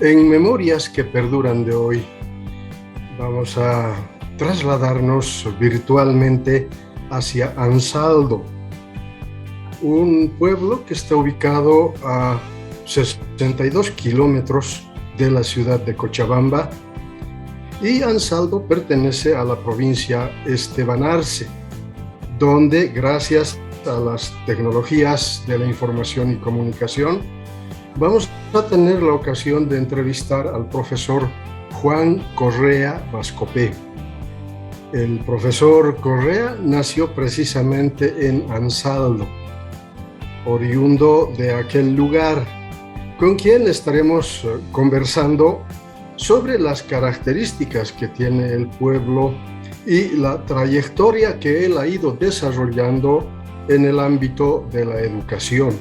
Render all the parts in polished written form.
En Memorias que Perduran de hoy, vamos a trasladarnos virtualmente hacia Ansaldo, un pueblo que está ubicado a 62 kilómetros de la ciudad de Cochabamba, y Ansaldo pertenece a la provincia Estebanarse, donde gracias a las tecnologías de la información y comunicación vamos a tener la ocasión de entrevistar al profesor Juan Correa Vascopé. El profesor Correa nació precisamente en Ansaldo, oriundo de aquel lugar, con quien estaremos conversando sobre las características que tiene el pueblo y la trayectoria que él ha ido desarrollando en el ámbito de la educación.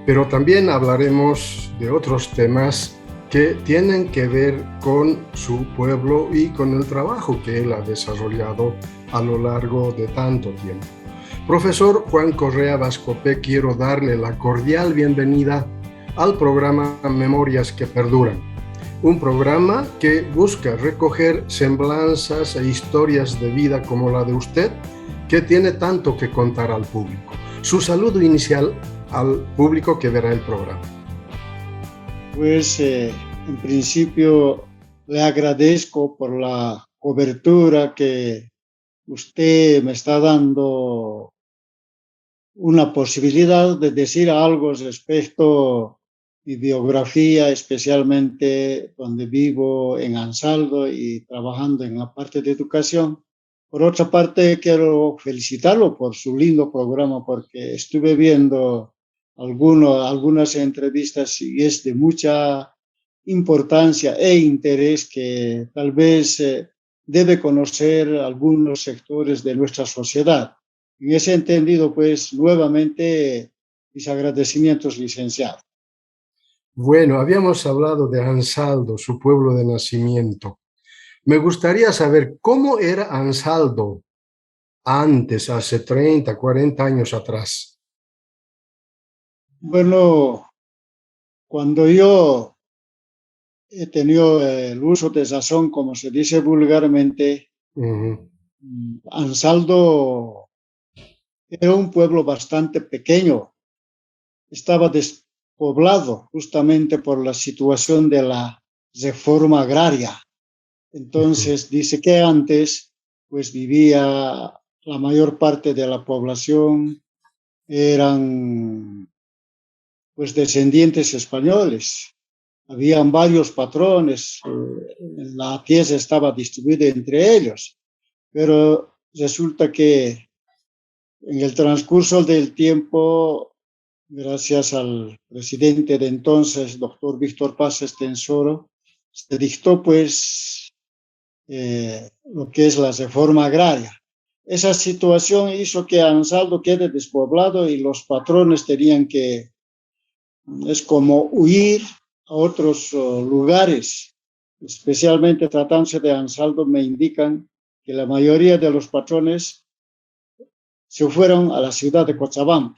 Pero también hablaremos de otros temas que tienen que ver con su pueblo y con el trabajo que él ha desarrollado a lo largo de tanto tiempo. Profesor Juan Correa Vascopé, quiero darle la cordial bienvenida al programa Memorias que Perduran, un programa que busca recoger semblanzas e historias de vida como la de usted, que tiene tanto que contar al público. Su saludo inicial al público que verá el programa. Pues en principio le agradezco por la cobertura que usted me está dando, una posibilidad de decir algo respecto a mi biografía, especialmente donde vivo en Ansaldo y trabajando en la parte de educación. Por otra parte, quiero felicitarlo por su lindo programa, porque estuve viendo algunas entrevistas y es de mucha importancia e interés que tal vez debe conocer algunos sectores de nuestra sociedad. En ese entendido, pues, nuevamente, mis agradecimientos, licenciado. Bueno, habíamos hablado de Ansaldo, su pueblo de nacimiento. Me gustaría saber cómo era Ansaldo antes, hace 30, 40 años atrás. Bueno, cuando yo he tenido el uso de sazón, como se dice vulgarmente, Ansaldo era un pueblo bastante pequeño. Estaba despoblado justamente por la situación de la reforma agraria. Entonces, dice que antes, pues vivía la mayor parte de la población, eran pues descendientes españoles. Habían varios patrones, la tierra estaba distribuida entre ellos, pero resulta que en el transcurso del tiempo, gracias al presidente de entonces, doctor Víctor Paz Estenssoro, se dictó pues lo que es la reforma agraria. Esa situación hizo que Ansaldo quede despoblado y los patrones tenían que, es como huir a otros lugares, especialmente tratándose de Ansaldo. Me indican que la mayoría de los patrones se fueron a la ciudad de Cochabamba.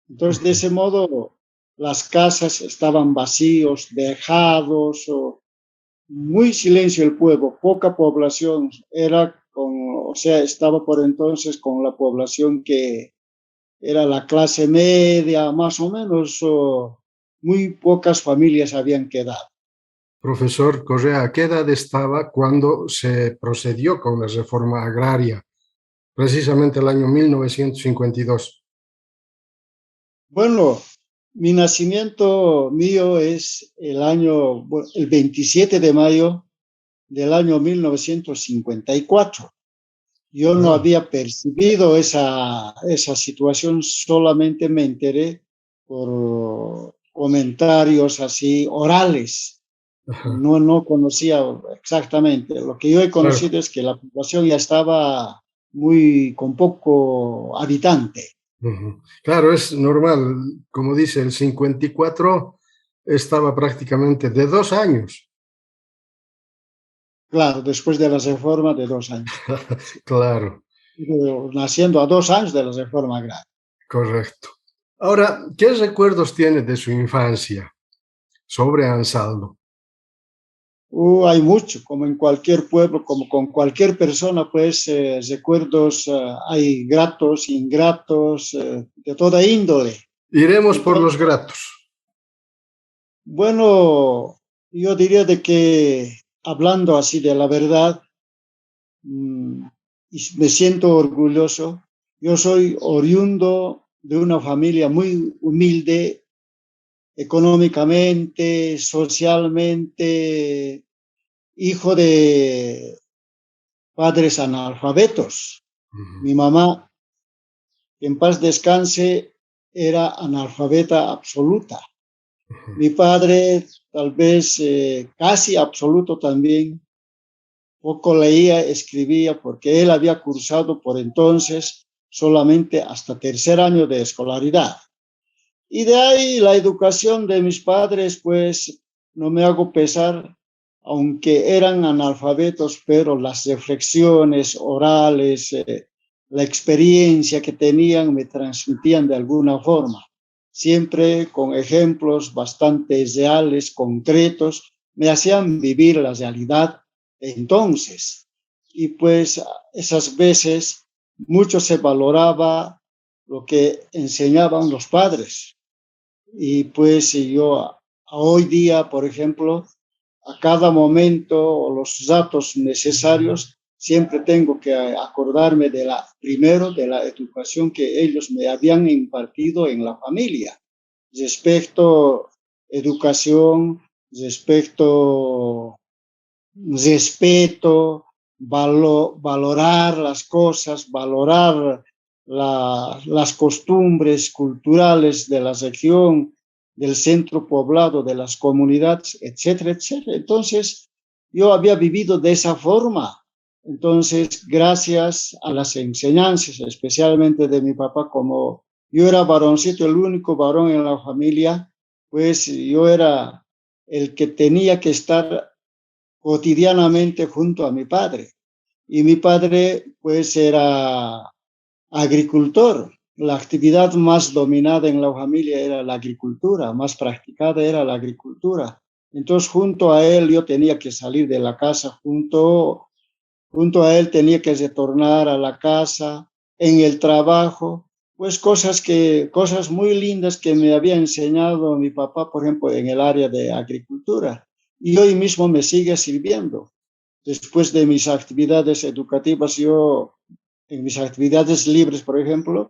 Entonces, de ese modo, las casas estaban vacíos, dejados, muy silencio el pueblo, poca población, estaba por entonces con la población que era la clase media, más o menos, muy pocas familias habían quedado. Profesor Correa, ¿a qué edad estaba cuando se procedió con la reforma agraria? Precisamente el año 1952. Bueno, mi nacimiento mío es el 27 de mayo del año 1954. Yo no había percibido esa situación, solamente me enteré por comentarios así orales. No conocía exactamente. Lo que yo he conocido es que la población ya estaba con poco habitante. Claro, es normal. Como dice, el 54 estaba prácticamente de 2 años. Claro, después de la reforma de 2 años. Claro. Naciendo a 2 años de la reforma agraria. Correcto. Ahora, ¿qué recuerdos tiene de su infancia sobre Ansaldo? Hay mucho, como en cualquier pueblo, como con cualquier persona, pues recuerdos hay gratos, ingratos, de toda índole. Iremos por Entonces, los gratos. bueno, yo diría de que hablando así de la verdad, mm, y me siento orgulloso. Yo soy oriundo de una familia muy humilde económicamente, socialmente, hijo de padres analfabetos. Ujú, Mi mamá, que en paz descanse, era analfabeta absoluta. ujú, Mi padre, tal vez casi absoluto también, poco leía, escribía, porque él había cursado por entonces solamente hasta tercer año de escolaridad. Y de ahí la educación de mis padres, pues no me hago pesar, aunque eran analfabetos, pero las reflexiones orales, la experiencia que tenían me transmitían de alguna forma, siempre con ejemplos bastante reales, concretos, me hacían vivir la realidad de entonces. Y pues esas veces mucho se valoraba lo que enseñaban los padres. Y pues yo hoy día, por ejemplo, a cada momento los datos necesarios, siempre tengo que acordarme de primero de la educación que ellos me habían impartido en la familia. Respecto educación, respecto respeto, valorar las cosas, valorar las costumbres culturales de la región, del centro poblado, de las comunidades, etcétera, etcétera. Entonces, yo había vivido de esa forma. Entonces, gracias a las enseñanzas, especialmente de mi papá, como yo era varoncito, el único varón en la familia, pues yo era el que tenía que estar cotidianamente junto a mi padre. Y mi padre, pues, era agricultor. La actividad más dominada en la familia era la agricultura, más practicada era la agricultura. Entonces, junto a él yo tenía que salir de la casa, junto a él tenía que retornar a la casa, en el trabajo, pues cosas muy lindas que me había enseñado mi papá, por ejemplo, en el área de agricultura. Y hoy mismo me sigue sirviendo. Después de mis actividades educativas, yo en mis actividades libres, por ejemplo,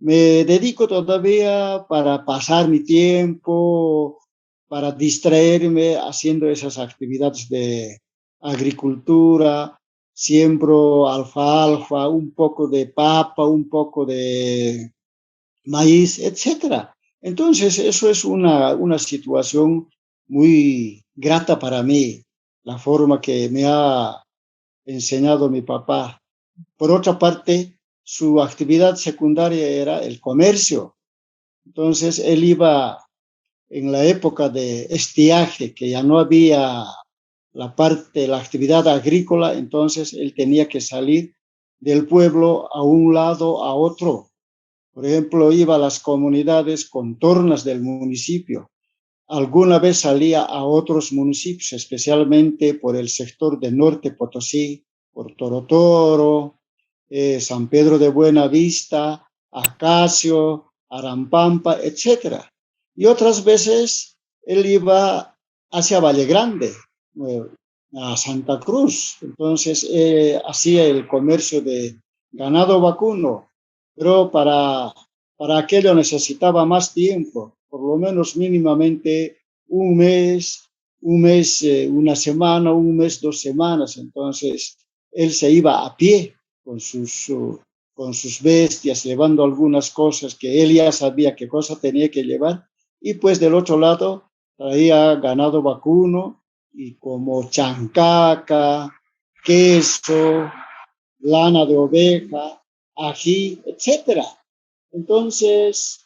me dedico todavía para pasar mi tiempo, para distraerme haciendo esas actividades de agricultura, siembro alfalfa, un poco de papa, un poco de maíz, etcétera. Entonces, eso es una situación muy grata para mí, la forma que me ha enseñado mi papá. Por otra parte, su actividad secundaria era el comercio. Entonces, él iba en la época de estiaje, que ya no había la actividad agrícola, entonces él tenía que salir del pueblo a un lado, a otro. Por ejemplo, iba a las comunidades contornas del municipio. Alguna vez salía a otros municipios, especialmente por el sector de Norte Potosí, por Torotoro, San Pedro de Buenavista, Acacio, Arampampa, etcétera. Y otras veces él iba hacia Valle Grande, eh, a Santa Cruz. Entonces hacía el comercio de ganado vacuno, pero para aquello necesitaba más tiempo, por lo menos mínimamente un mes, una semana, un mes, 2 semanas. Entonces él se iba a pie con sus bestias, llevando algunas cosas que él ya sabía qué cosa tenía que llevar. Y pues del otro lado traía ganado vacuno y como chancaca, queso, lana de oveja, ají, etcétera. Entonces,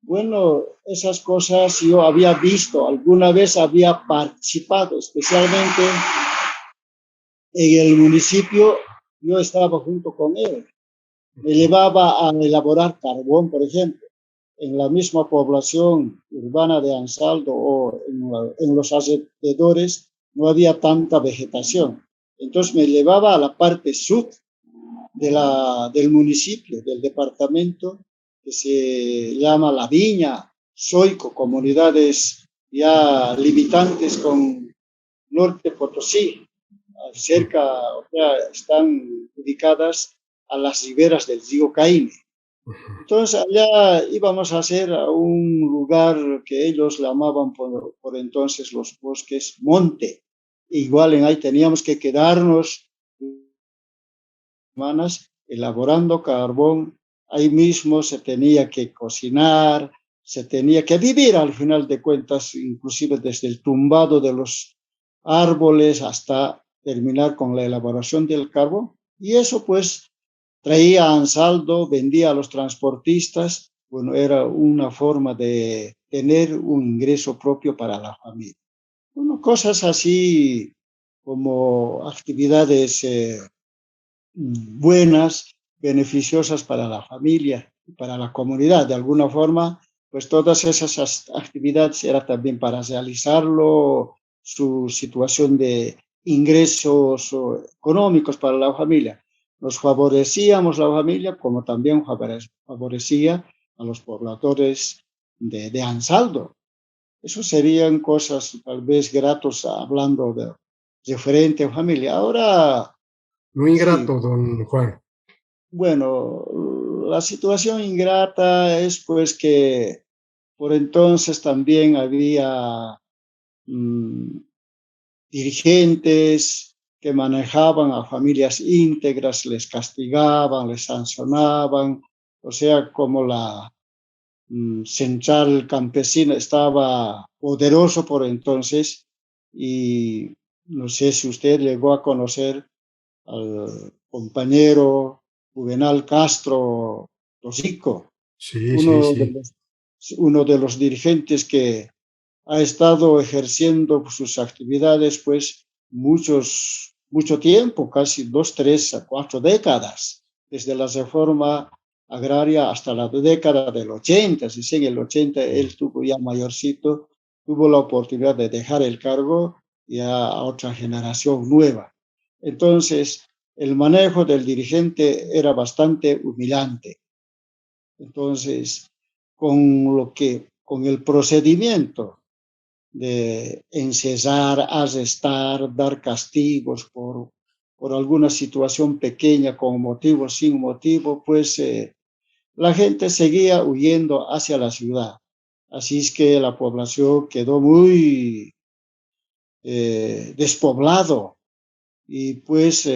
bueno, esas cosas yo había visto, alguna vez había participado, especialmente en el municipio, yo estaba junto con él. Me llevaba a elaborar carbón, por ejemplo, en la misma población urbana de Ansaldo o en los alrededores, no había tanta vegetación. Entonces me llevaba a la parte sur del municipio, del departamento, que se llama La Viña, Soico, comunidades ya limitantes con Norte Potosí, cerca, o sea, están ubicadas a las riberas del río Caime. Entonces allá íbamos a hacer a un lugar que ellos llamaban por entonces los bosques monte. Igual en ahí teníamos que quedarnos semanas elaborando carbón. Ahí mismo se tenía que cocinar, se tenía que vivir al final de cuentas, inclusive desde el tumbado de los árboles hasta terminar con la elaboración del carbón. Y eso pues traía a Ansaldo, vendía a los transportistas. Bueno, era una forma de tener un ingreso propio para la familia. Bueno, cosas así como actividades buenas, beneficiosas para la familia y para la comunidad. De alguna forma, pues todas esas actividades era también para realizarlo, su situación de ingresos económicos para la familia. Nos favorecíamos la familia como también favorecía a los pobladores de Ansaldo. Eso serían cosas tal vez gratos hablando de referente a familia. Ahora, Muy sí, grato, don Juan. bueno, la situación ingrata es pues que por entonces también había mm, dirigentes que manejaban a familias íntegras, les castigaban, les sancionaban, o sea, como la central campesina estaba poderoso por entonces y no sé si usted llegó a conocer al compañero Juvenal Castro Tosico, Sí, sí, uno de sí. los, uno de los dirigentes que ha estado ejerciendo sus actividades pues mucho tiempo, casi 2, 3, 4 décadas, desde la reforma agraria hasta la década del 80. Si en el 80 él tuvo ya mayorcito, tuvo la oportunidad de dejar el cargo ya a otra generación nueva. Entonces, el manejo del dirigente era bastante humillante. Entonces, con el procedimiento de encesar, arrestar, dar castigos por alguna situación pequeña con motivo, sin motivo, pues la gente seguía huyendo hacia la ciudad. Así es que la población quedó muy despoblado y pues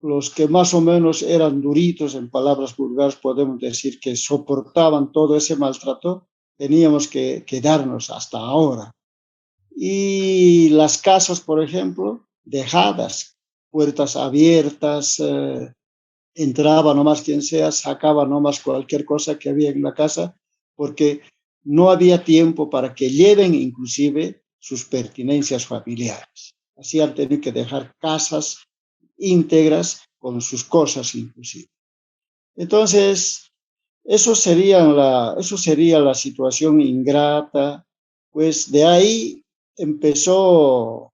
los que más o menos eran duritos, en palabras vulgares podemos decir que soportaban todo ese maltrato, teníamos que quedarnos hasta ahora. Y las casas, por ejemplo, dejadas, puertas abiertas, entraba nomás quien sea, sacaba nomás cualquier cosa que había en la casa, porque no había tiempo para que lleven inclusive sus pertenencias familiares. Así han tenido que dejar casas íntegras con sus cosas inclusive. Entonces, eso sería la situación ingrata, pues de ahí empezó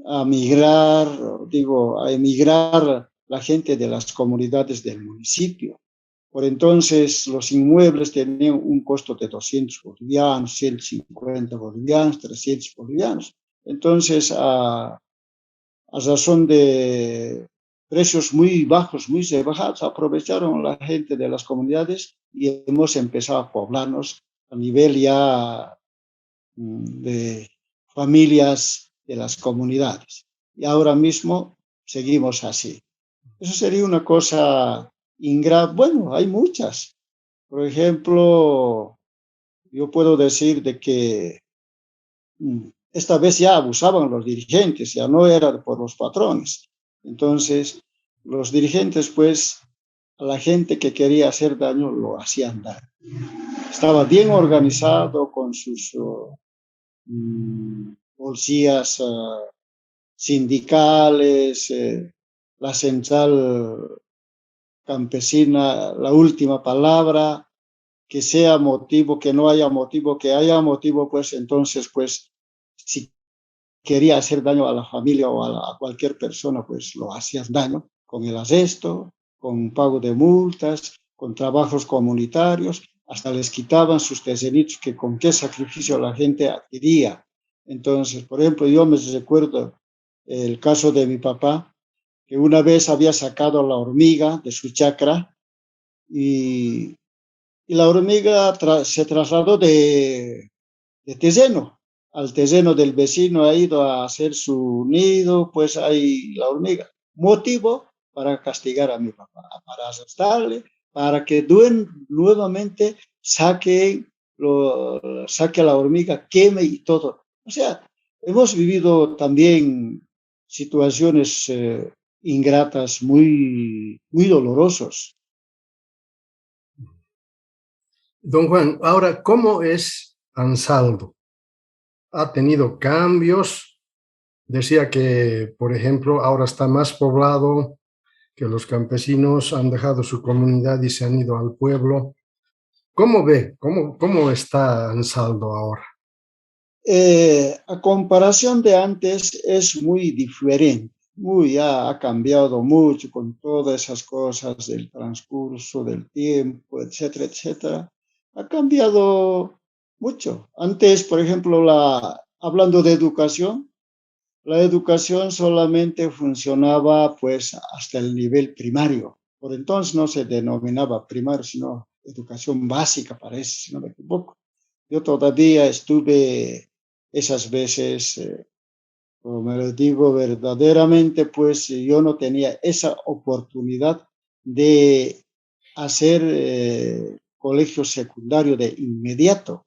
a migrar, a emigrar la gente de las comunidades del municipio. Por entonces, los inmuebles tenían un costo de 200 bolivianos, 150 bolivianos, 300 bolivianos. Entonces, a razón de precios muy bajos, muy rebajados, aprovecharon la gente de las comunidades y hemos empezado a poblarnos a nivel ya de familias de las comunidades. Y ahora mismo seguimos así. Eso sería una cosa ingrata. Bueno, hay muchas. Por ejemplo, yo puedo decir de que esta vez ya abusaban los dirigentes, ya no era por los patrones. Entonces, los dirigentes, pues, a la gente que quería hacer daño, lo hacían daño. Estaba bien organizado con sus policías sindicales, la central campesina, la última palabra, que sea motivo, que no haya motivo, que haya motivo, pues entonces, pues, si quería hacer daño a la familia o a cualquier persona, pues lo hacían daño con el arresto, con pago de multas, con trabajos comunitarios, hasta les quitaban sus terrenitos que con qué sacrificio la gente adquiría. Entonces, por ejemplo, yo me recuerdo el caso de mi papá, que una vez había sacado a la hormiga de su chacra y, y la hormiga se trasladó de terreno al terreno del vecino, ha ido a hacer su nido, pues ahí la hormiga. Motivo para castigar a mi papá, para asustarle, para que nuevamente saque a la hormiga, queme y todo. O sea, hemos vivido también situaciones ingratas, muy dolorosos. Don Juan, ahora, ¿cómo es Ansaldo? ¿Ha tenido cambios? Decía que, por ejemplo, ahora está más poblado, que los campesinos han dejado su comunidad y se han ido al pueblo. ¿Cómo ve? ¿Cómo está Ansaldo ahora? A comparación de antes es muy diferente, ha cambiado mucho con todas esas cosas del transcurso del tiempo, etcétera, etcétera. Ha cambiado mucho. Antes, por ejemplo, hablando de educación, la educación solamente funcionaba pues hasta el nivel primario. Por entonces no se denominaba primario, sino educación básica, parece, si no me equivoco. Yo todavía estuve esas veces, como me lo digo verdaderamente, pues yo no tenía esa oportunidad de hacer colegio secundario de inmediato.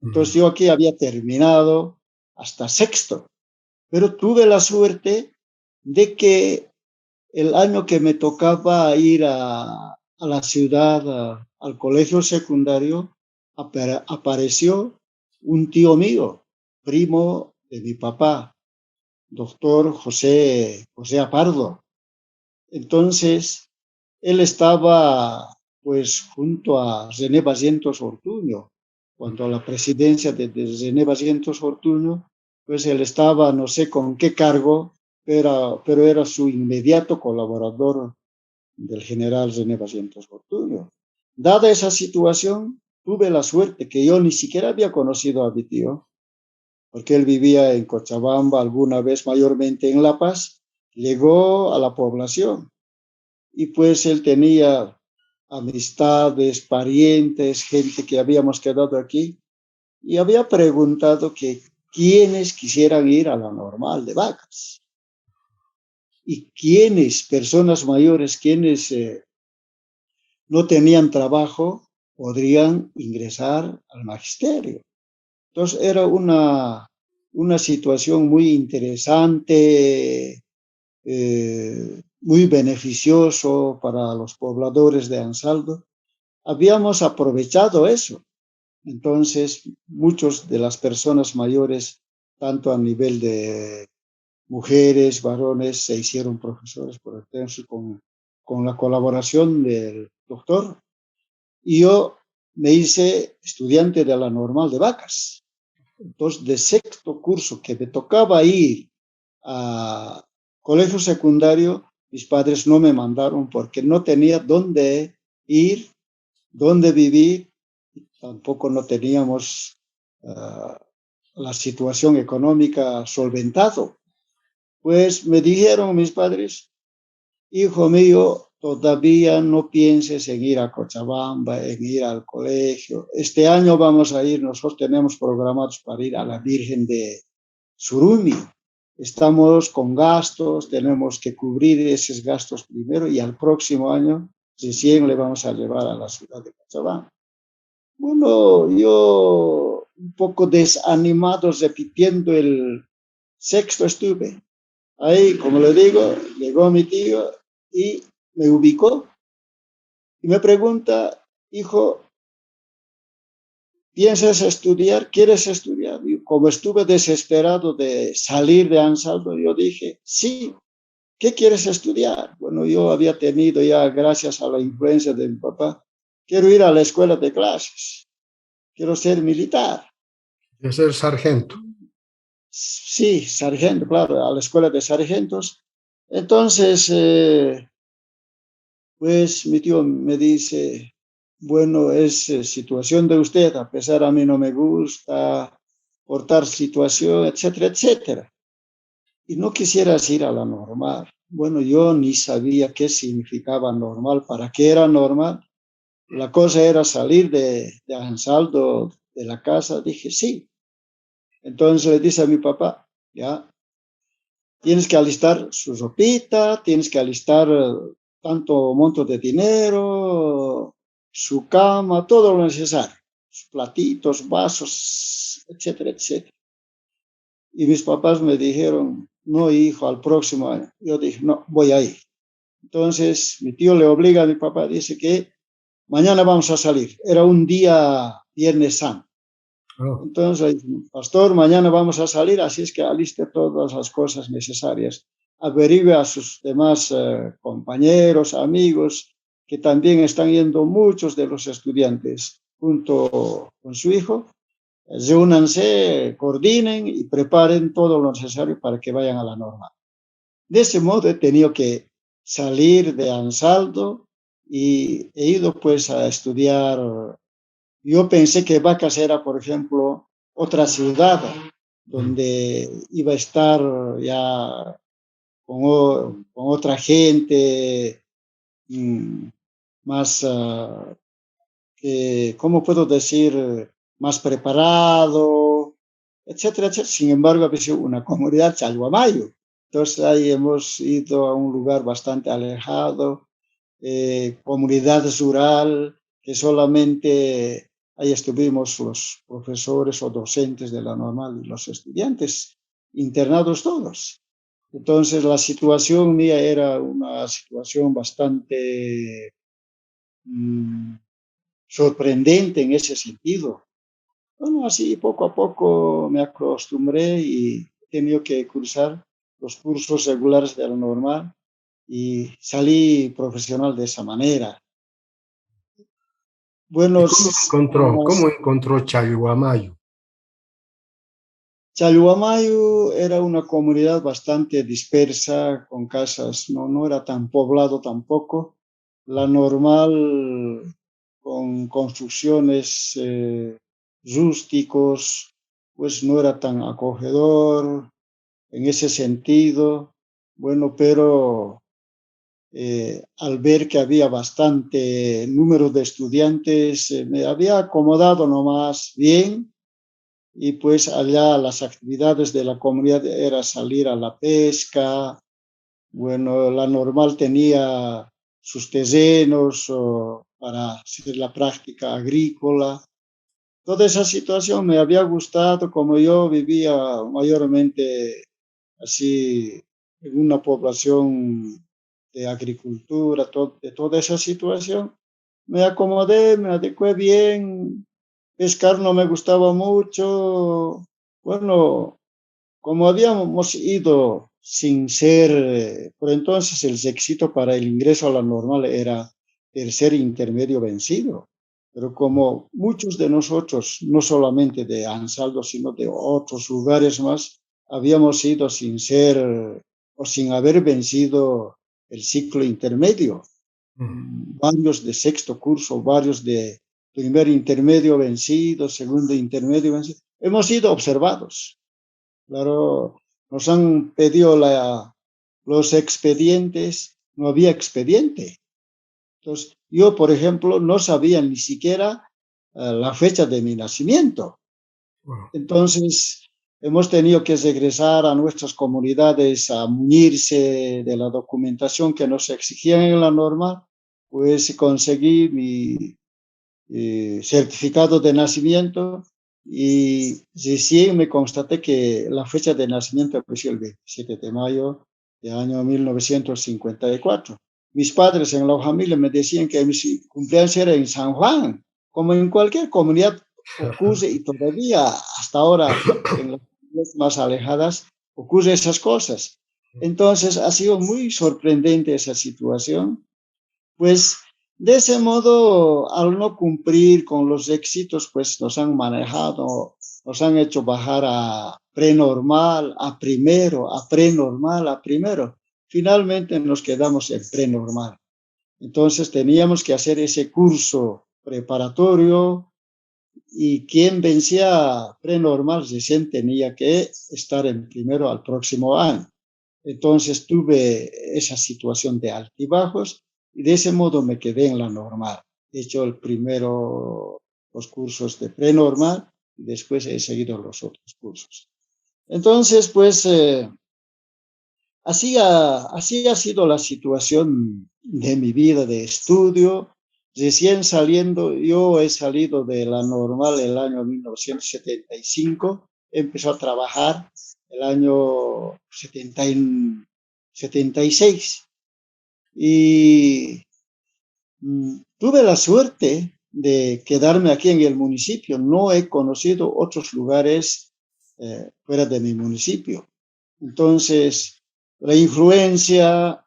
Entonces yo aquí había terminado hasta sexto, pero tuve la suerte de que el año que me tocaba ir a la ciudad, al colegio secundario, apareció un tío mío, primo de mi papá, doctor José Apardo. Entonces, él estaba pues junto a René Barrientos Ortuño, cuando a la presidencia de René Barrientos Ortuño, pues él estaba, no sé con qué cargo, pero era su inmediato colaborador del general René Barrientos Ortuño. Dada esa situación, tuve la suerte que yo ni siquiera había conocido a mi tío, porque él vivía en Cochabamba, alguna vez mayormente en La Paz, llegó a la población y pues él tenía amistades, parientes, gente que habíamos quedado aquí y había preguntado que quiénes quisieran ir a la normal de Vacas y quiénes, personas mayores, quienes no tenían trabajo, podrían ingresar al magisterio. Entonces era una situación muy interesante, muy beneficioso para los pobladores de Ansaldo. Habíamos aprovechado eso. Entonces, muchos de las personas mayores, tanto a nivel de mujeres, varones, se hicieron profesores por entonces con la colaboración del doctor. Y yo me hice estudiante de la normal de Vacas. Entonces, de sexto curso que me tocaba ir a colegio secundario, mis padres no me mandaron porque no tenía dónde ir, dónde vivir, tampoco no teníamos la situación económica solventado. Pues me dijeron mis padres, hijo mío, todavía no pienses en ir a Cochabamba, en ir al colegio. Este año vamos a ir, nosotros tenemos programados para ir a la Virgen de Surumi. Estamos con gastos, tenemos que cubrir esos gastos primero y al próximo año recién le vamos a llevar a la ciudad de Cochabamba. Bueno, yo un poco desanimado, repitiendo el sexto estuve. Ahí, como le digo, llegó mi tío y me ubicó y me pregunta, hijo, ¿piensas estudiar? ¿Quieres estudiar? Y como estuve desesperado de salir de Ansaldo, yo dije, sí, ¿qué quieres estudiar? Bueno, yo había tenido ya, gracias a la influencia de mi papá, quiero ir a la escuela de clases, quiero ser militar. De ser sargento. Sí, sargento, claro, a la escuela de sargentos. Entonces, pues mi tío me dice, bueno, es situación de usted, a pesar a mí no me gusta, por tal situación, etcétera, etcétera. Y no quisieras ir a la normal. Bueno, yo ni sabía qué significaba normal, para qué era normal. La cosa era salir de Ansaldo, de la casa. Dije, sí. Entonces le dice a mi papá, ya, tienes que alistar su ropita, tienes que alistar tanto monto de dinero, su cama, todo lo necesario, sus platitos, vasos, etcétera, etcétera. Y mis papás me dijeron, no, hijo, al próximo año. Yo dije, no, voy a ir. Entonces mi tío le obliga a mi papá, dice que mañana vamos a salir. Era un día Viernes Santo. Oh, Entonces, pastor, mañana vamos a salir, así es que aliste todas las cosas necesarias. Averigüe a sus demás compañeros, amigos, que también están yendo muchos de los estudiantes junto con su hijo. Reúnanse, coordinen y preparen todo lo necesario para que vayan a la norma. De ese modo he tenido que salir de Ansaldo y he ido pues a estudiar. Yo pensé que Vacas era, por ejemplo, otra ciudad mm. donde iba a estar ya con otra gente, mm, más, ¿cómo puedo decir? Más preparado, etcétera, etcétera. Sin embargo, ha sido una comunidad Chalhuamayo. Entonces ahí hemos ido a un lugar bastante alejado, comunidad rural, que solamente ahí estuvimos los profesores o docentes de la normal y los estudiantes, internados todos. Entonces la situación mía era una situación bastante mm, sorprendente en ese sentido. Bueno, así poco a poco me acostumbré y he tenido que cursar los cursos regulares de la normal y salí profesional de esa manera. ¿Y Buenos cómo años. encontró Chayhuamayo? Chalhuamayo era una comunidad bastante dispersa, con casas, no era tan poblado tampoco. La normal, con construcciones rústicos, pues no era tan acogedor en ese sentido. Bueno, pero al ver que había bastante número de estudiantes, me había acomodado nomás bien. Y pues allá las actividades de la comunidad era salir a la pesca. Bueno, la normal tenía sus terrenos para hacer la práctica agrícola. Toda esa situación me había gustado, como yo vivía mayormente así en una población de agricultura, de toda esa situación. Me acomodé, me adecué bien. Pescar no me gustaba mucho. Bueno, como habíamos ido sin ser, por entonces el requisito para el ingreso a la normal era tercer intermedio vencido. Pero como muchos de nosotros, no solamente de Ansaldo, sino de otros lugares más, habíamos ido sin ser o sin haber vencido el ciclo intermedio, Mm. varios de sexto curso, varios de primer intermedio vencido, segundo intermedio vencido, hemos sido observados. Claro, nos han pedido los expedientes, no había expediente. Entonces, yo, por ejemplo, no sabía ni siquiera la fecha de mi nacimiento. Wow. Entonces, hemos tenido que regresar a nuestras comunidades a munirse de la documentación que nos exigían en la norma, pues conseguí mi certificado de nacimiento y recién me constaté que la fecha de nacimiento fue el 27 de mayo del año 1954. Mis padres en la familia me decían que mi cumpleaños era en San Juan, como en cualquier comunidad ocurre y todavía hasta ahora en las comunidades más alejadas ocurre esas cosas. Entonces ha sido muy sorprendente esa situación, pues de ese modo, al no cumplir con los éxitos, pues nos han manejado nos han hecho bajar a prenormal, a primero, a prenormal, a primero. Finalmente nos quedamos en prenormal. Entonces teníamos que hacer ese curso preparatorio y quien vencía prenormal recién tenía que estar en primero al próximo año. Entonces tuve esa situación de altibajos y de ese modo me quedé en la normal. He hecho el primero los cursos de prenormal y después he seguido los otros cursos. Entonces, pues así ha sido la situación de mi vida de estudio. Recién saliendo, yo he salido de la normal el año 1975, empezó a trabajar el año 76 y tuve la suerte de quedarme aquí en el municipio. No he conocido otros lugares fuera de mi municipio. Entonces, la influencia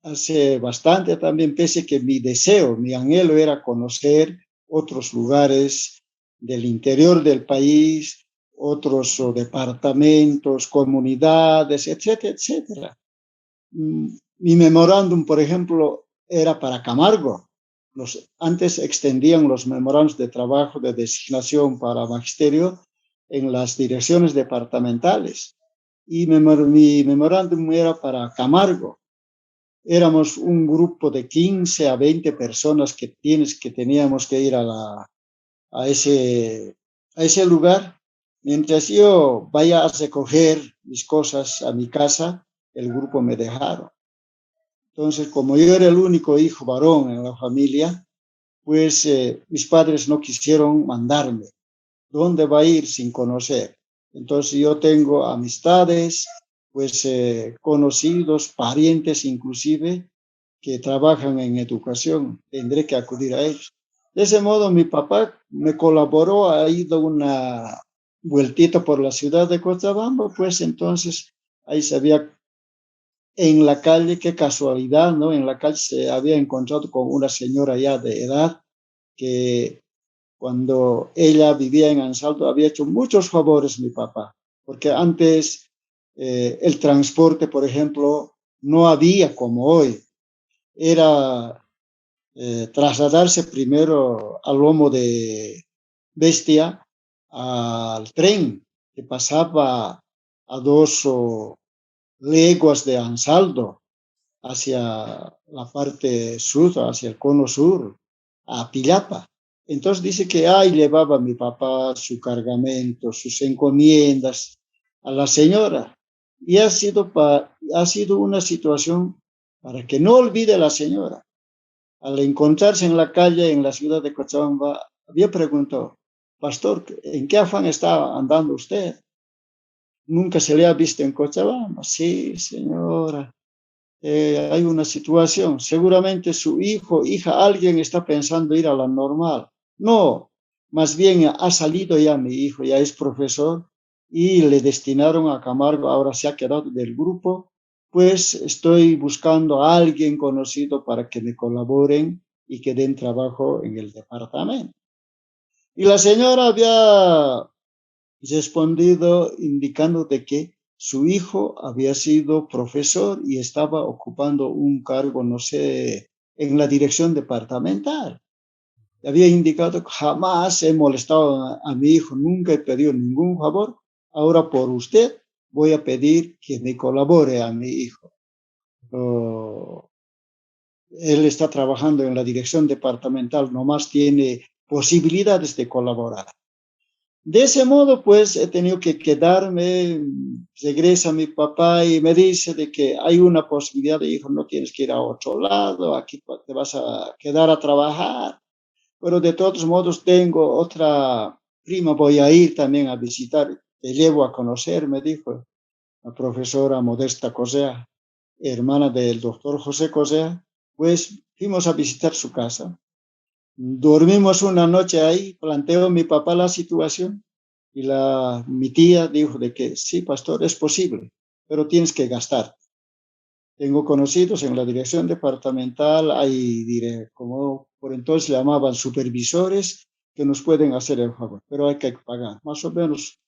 hace bastante también, pese que mi deseo, mi anhelo era conocer otros lugares del interior del país, otros departamentos, comunidades, etcétera, etcétera. Mi memorándum, por ejemplo, era para Camargo. Antes extendían los memorándums de trabajo de designación para magisterio en las direcciones departamentales y mi memorándum era para Camargo. Éramos un grupo de 15 a 20 personas que teníamos que ir a ese lugar. Mientras yo vaya a recoger mis cosas a mi casa, el grupo me dejaron. Entonces, como yo era el único hijo varón en la familia, pues mis padres no quisieron mandarme. ¿Dónde va a ir sin conocer? Entonces yo tengo amistades, pues conocidos, parientes inclusive, que trabajan en educación. Tendré que acudir a ellos. De ese modo mi papá me colaboró, ha ido una vueltita por la ciudad de Cochabamba, pues entonces ahí se había en la calle, qué casualidad, ¿no? En la calle se había encontrado con una señora ya de edad que cuando ella vivía en Ansaldo había hecho muchos favores mi papá, porque antes el transporte, por ejemplo, no había como hoy. Era trasladarse primero al lomo de bestia al tren que pasaba a 2 leguas de Ansaldo hacia la parte sur, hacia el cono sur, a Pillapa. Entonces dice que ahí llevaba mi papá su cargamento, sus encomiendas a la señora. Y ha sido una situación para que no olvide la señora. Al encontrarse en la calle en la ciudad de Cochabamba, había preguntado, pastor, ¿en qué afán está andando usted? Nunca se le ha visto en Cochabamba. Sí, señora. Hay una situación, seguramente su hijo, hija, alguien está pensando ir a la normal. No, más bien ha salido ya mi hijo, ya es profesor y le destinaron a Camargo, ahora se ha quedado del grupo, pues estoy buscando a alguien conocido para que me colaboren y que den trabajo en el departamento. Y la señora había respondido indicando de que su hijo había sido profesor y estaba ocupando un cargo, no sé, en la dirección departamental. Había indicado que jamás he molestado a mi hijo, nunca he pedido ningún favor. Ahora por usted voy a pedir que me colabore a mi hijo. Él está trabajando en la dirección departamental, nomás tiene posibilidades de colaborar. De ese modo, pues, he tenido que quedarme, regresa mi papá y me dice de que hay una posibilidad de, hijo, no tienes que ir a otro lado, aquí te vas a quedar a trabajar, pero de todos modos tengo otra prima, voy a ir también a visitar, te llevo a conocer, me dijo la profesora Modesta Cosea, hermana del doctor José Cosea, pues fuimos a visitar su casa. Dormimos una noche ahí, planteó mi papá la situación y mi tía dijo de que sí, pastor, es posible, pero tienes que gastar. Tengo conocidos en la dirección departamental, hay, como por entonces le llamaban supervisores, que nos pueden hacer el favor, pero hay que pagar más o menos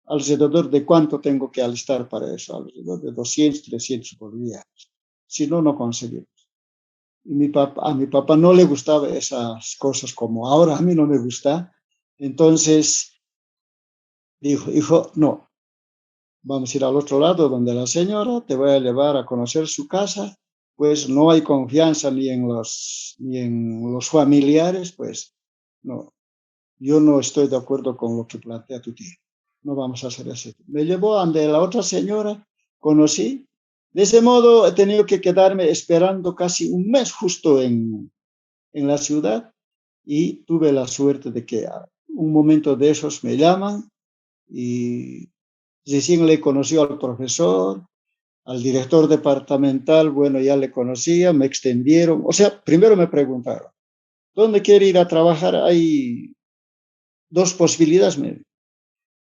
alrededor de cuánto tengo que alistar para eso, alrededor de 200, 300 bolivianos. Si no, no conseguimos. Y a mi papá no le gustaban esas cosas como ahora a mí no me gusta. Entonces dijo, hijo, no, vamos a ir al otro lado donde la señora te voy a llevar a conocer su casa, pues no hay confianza ni en los familiares, pues no, yo no estoy de acuerdo con lo que plantea tu tío. No vamos a hacer eso. Me llevó ante la otra señora, conocí. De ese modo he tenido que quedarme esperando casi un mes justo en la ciudad y tuve la suerte de que a un momento de esos me llaman y recién le conocí al profesor, al director departamental, bueno, ya le conocía, me extendieron. O sea, primero me preguntaron, ¿dónde quiere ir a trabajar? Hay dos posibilidades.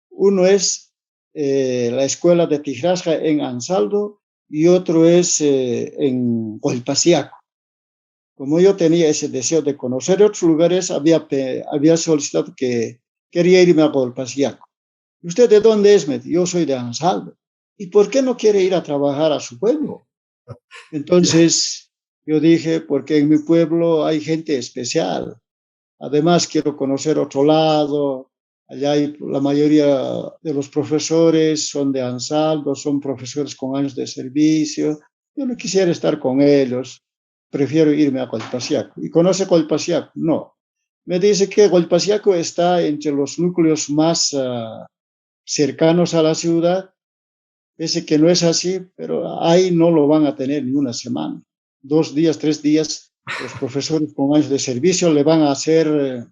Uno es la escuela de Tigrasca en Ansaldo y otro es en Colpasiaco. Como yo tenía ese deseo de conocer otros lugares, había solicitado que quería irme a Colpasiaco. ¿Usted de dónde es? Yo soy de Ansaldo. ¿Y por qué no quiere ir a trabajar a su pueblo? Entonces yo dije, porque en mi pueblo hay gente especial. Además, quiero conocer otro lado. Allá la mayoría de los profesores son de Ansaldo, son profesores con años de servicio. Yo no quisiera estar con ellos. Prefiero irme a Colpasiaco. ¿Y conoce Colpasiaco? No. Me dice que Colpasiaco está entre los núcleos más cercanos a la ciudad. Dice que no es así, pero ahí no lo van a tener ni una semana. 2 días, 3 días, los profesores con años de servicio le van a hacer,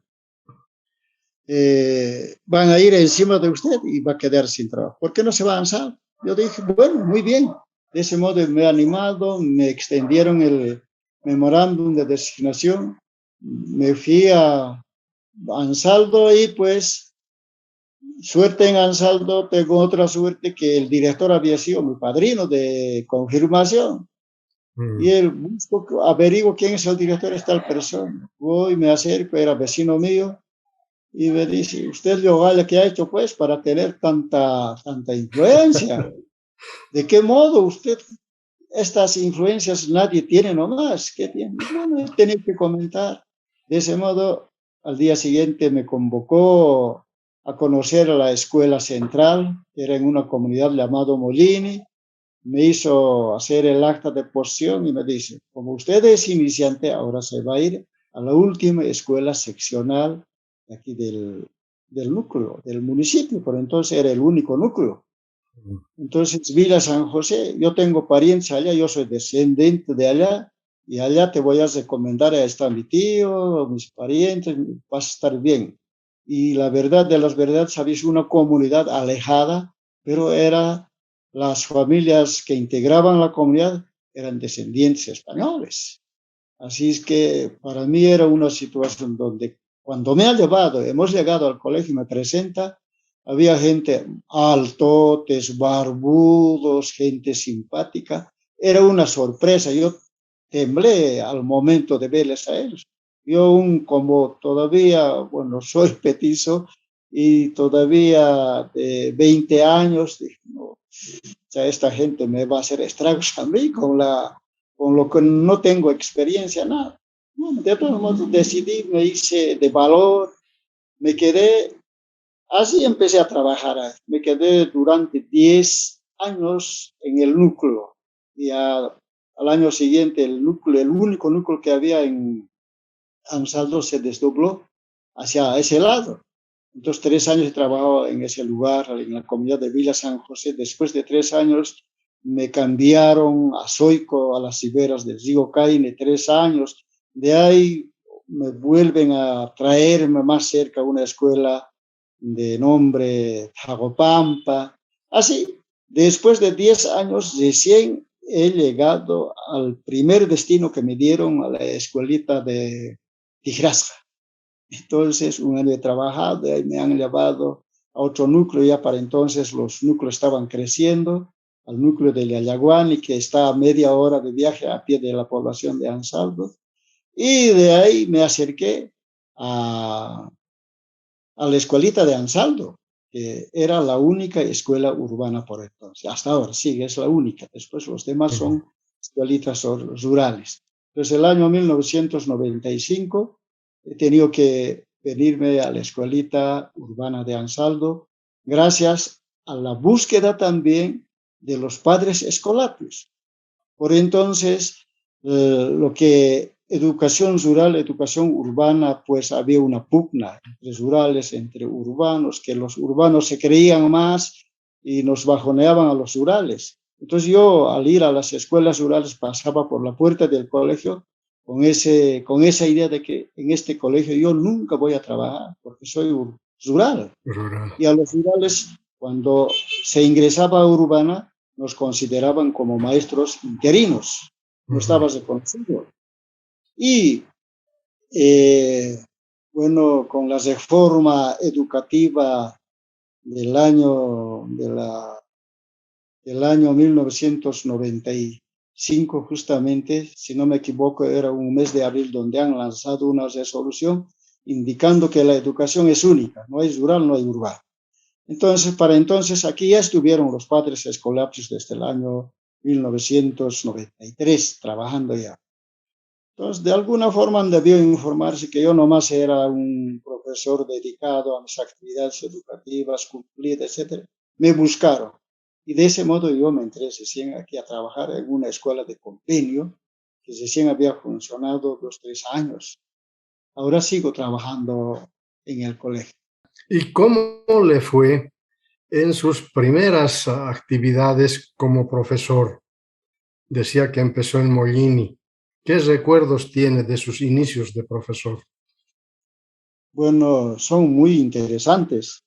van a ir encima de usted y va a quedar sin trabajo. ¿Por qué no se va a avanzar? Yo dije, bueno, muy bien. De ese modo me he animado, me extendieron el memorándum de designación, me fui a Ansaldo y pues suerte en Ansaldo, tengo otra suerte que el director había sido mi padrino de confirmación. Y él busco, averiguo quién es el director, es tal persona. Voy, me acerco, era vecino mío, y me dice, ¿usted lo vale que ha hecho pues para tener tanta influencia? ¿De qué modo usted estas influencias nadie tiene nomás? ¿Qué tiene? Bueno, tenía que comentar. De ese modo, al día siguiente me convocó a conocer a la escuela central, que era en una comunidad llamada Molini. Me hizo hacer el acta de posición y me dice, como usted es iniciante, ahora se va a ir a la última escuela seccional de aquí del núcleo, del municipio, por entonces era el único núcleo. Entonces, Villa San José, yo tengo parientes allá, yo soy descendiente de allá, y allá te voy a recomendar, a está mi tío, mis parientes, vas a estar bien. Y la verdad de las verdades, sabéis, una comunidad alejada, pero las familias que integraban la comunidad eran descendientes españoles. Así es que para mí era una situación donde cuando me ha llevado, hemos llegado al colegio y me presenta, había gente altotes, barbudos, gente simpática. Era una sorpresa. Yo temblé al momento de verles a ellos. Yo como todavía, bueno, soy petizo y todavía de 20 años, dije, no, sea, esta gente me va a hacer estragos a mí con lo que no tengo experiencia, nada. Bueno, de todos modos decidí, me hice de valor, me quedé, así empecé a trabajar. Me quedé durante 10 años en el núcleo y al año siguiente el núcleo, el único núcleo que había en Ansaldo se desdobló hacia ese lado. Entonces, 3 años he trabajado en ese lugar, en la comunidad de Villa San José. Después de 3 años me cambiaron a Soico, a las riberas del río Caine, 3 años. De ahí me vuelven a traerme más cerca a una escuela de nombre Tagopampa. Así, después de 10 años recién he llegado al primer destino que me dieron, a la escuelita de Tigrasca. Entonces, un año he trabajado y me han llevado a otro núcleo. Ya para entonces los núcleos estaban creciendo, al núcleo de Yayaguani, que está a media hora de viaje a pie de la población de Ansaldo. Y de ahí me acerqué a la escuelita de Ansaldo, que era la única escuela urbana por entonces. Hasta ahora sí, es la única. Después los demás son escuelitas rurales. Desde el año 1995 he tenido que venirme a la escuelita urbana de Ansaldo, gracias a la búsqueda también de los padres escolapios. Por entonces, lo que educación rural, educación urbana, pues había una pugna entre rurales, entre urbanos, que los urbanos se creían más y nos bajoneaban a los rurales. Entonces yo, al ir a las escuelas rurales, pasaba por la puerta del colegio con esa idea de que en este colegio yo nunca voy a trabajar porque soy rural. Y a los rurales, cuando se ingresaba a urbana, nos consideraban como maestros interinos, no estaba reconocido. Y bueno, con la reforma educativa del año, del año 1995, justamente, si no me equivoco, era un mes de abril donde han lanzado una resolución indicando que la educación es única, no hay rural, no hay urbano. Entonces, para entonces, aquí ya estuvieron los padres escolapios desde el año 1993 trabajando ya. Entonces, de alguna forma han debido informarse que yo nomás era un profesor dedicado a mis actividades educativas, cumplidas, etc. Me buscaron. Y de ese modo yo me entré recién aquí a trabajar en una escuela de convenio que recién había funcionado 2 o 3 años. Ahora sigo trabajando en el colegio. ¿Y cómo le fue en sus primeras actividades como profesor? Decía que empezó en Mollini. ¿Qué recuerdos tiene de sus inicios de profesor? Bueno, son muy interesantes,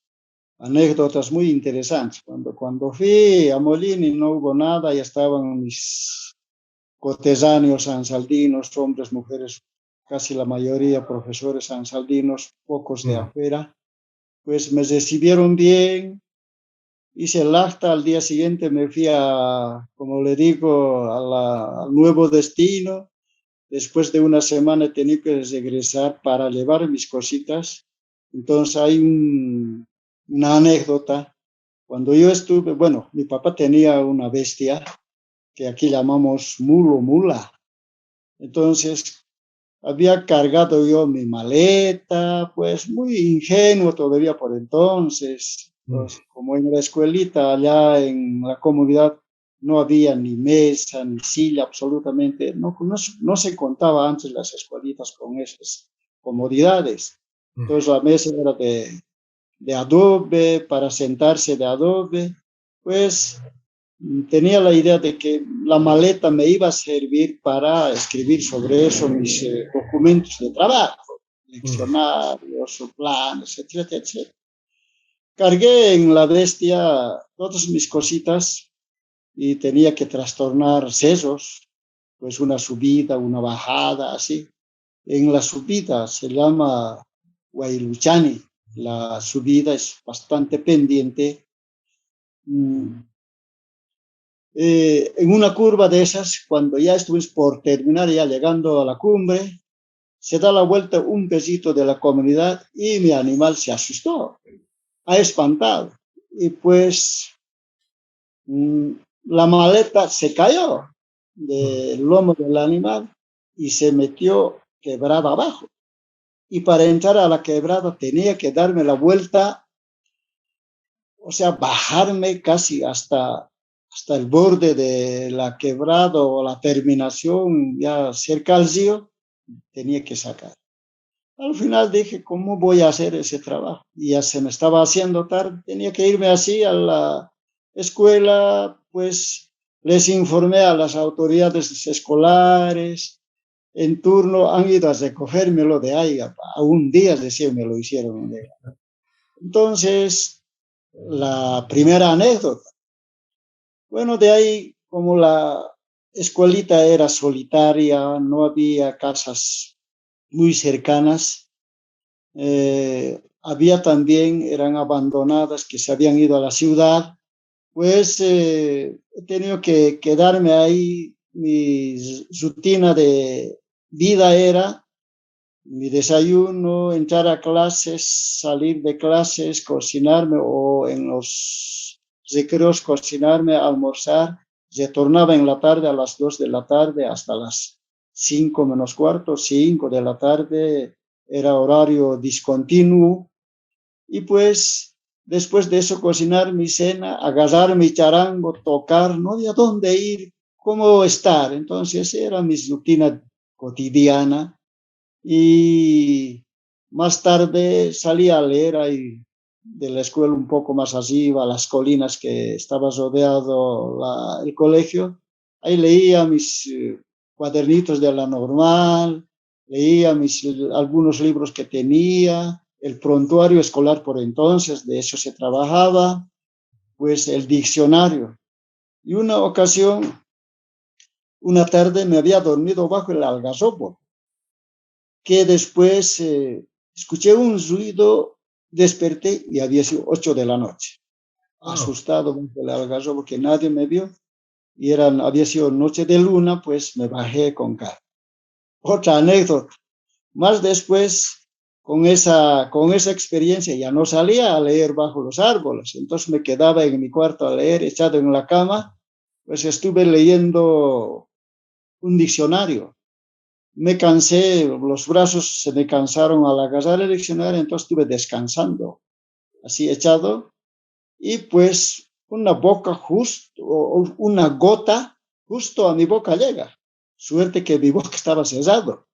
anécdotas muy interesantes. Cuando fui a Molini no hubo nada, ya estaban mis coterráneos ansaldinos, hombres, mujeres, casi la mayoría profesores ansaldinos, pocos de afuera. Pues me recibieron bien, hice el acta, al día siguiente me fui como le digo, al nuevo destino. Después de una semana he tenido que regresar para llevar mis cositas. Entonces hay una anécdota. Cuando yo estuve, bueno, mi papá tenía una bestia que aquí llamamos mulo, mula. Entonces había cargado yo mi maleta, pues muy ingenuo todavía por entonces. Pues, como en la escuelita allá en la comunidad no había ni mesa, ni silla, absolutamente. No se contaba antes las escuelitas con esas comodidades. Entonces la mesa era de adobe, para sentarse de adobe. Pues tenía la idea de que la maleta me iba a servir para escribir sobre eso mis documentos de trabajo, leccionarios, planes, etcétera, etcétera. Cargué en la bestia todas mis cositas y tenía que trastornar sesos, pues una subida, una bajada, así. En la subida se llama Guayluchani, la subida es bastante pendiente. En una curva de esas, cuando ya estuvimos por terminar, ya llegando a la cumbre, se da la vuelta un pesito de la comunidad y mi animal se asustó, ha espantado. Y pues la maleta se cayó del lomo del animal y se metió quebrada abajo. Y para entrar a la quebrada tenía que darme la vuelta, o sea, bajarme casi hasta el borde de la quebrada o la terminación, ya cerca al río, tenía que sacar. Al final dije, ¿cómo voy a hacer ese trabajo? Y ya se me estaba haciendo tarde, tenía que irme así a la escuela, pues les informé a las autoridades escolares, en turno han ido a recogérmelo de ahí, a un día recién me lo hicieron. Entonces, la primera anécdota. Bueno, de ahí, como la escuelita era solitaria, no había casas muy cercanas, había también, eran abandonadas, que se habían ido a la ciudad, pues he tenido que quedarme ahí. Mi rutina de vida era mi desayuno, entrar a clases, salir de clases, cocinarme o en los recreos cocinarme, almorzar. Retornaba en la tarde a las 2 de la tarde hasta las 5 menos cuarto, 5 de la tarde, era horario discontinuo. Y pues después de eso cocinar mi cena, agarrar mi charango, tocar, no había dónde ir, cómo estar. Entonces era mi rutina cotidiana y más tarde salí a leer ahí de la escuela un poco más arriba, a las colinas que estaba rodeado el colegio. Ahí leía mis cuadernitos de la normal, leía algunos libros que tenía, el prontuario escolar por entonces, de eso se trabajaba, pues el diccionario. Y una ocasión, una tarde me había dormido bajo el algarrobo, que después escuché un ruido, desperté y había sido 8 de la noche. Oh, Asustado bajo el algarrobo que nadie me vio y había sido noche de luna, pues me bajé con calma. Otra anécdota, más después con esa experiencia ya no salía a leer bajo los árboles, entonces me quedaba en mi cuarto a leer, echado en la cama, pues estuve leyendo un diccionario. Me cansé, los brazos se me cansaron al agarrar el diccionario, entonces estuve descansando, así echado, y pues una boca justo, una gota justo a mi boca llega. Suerte que mi boca estaba cerrado.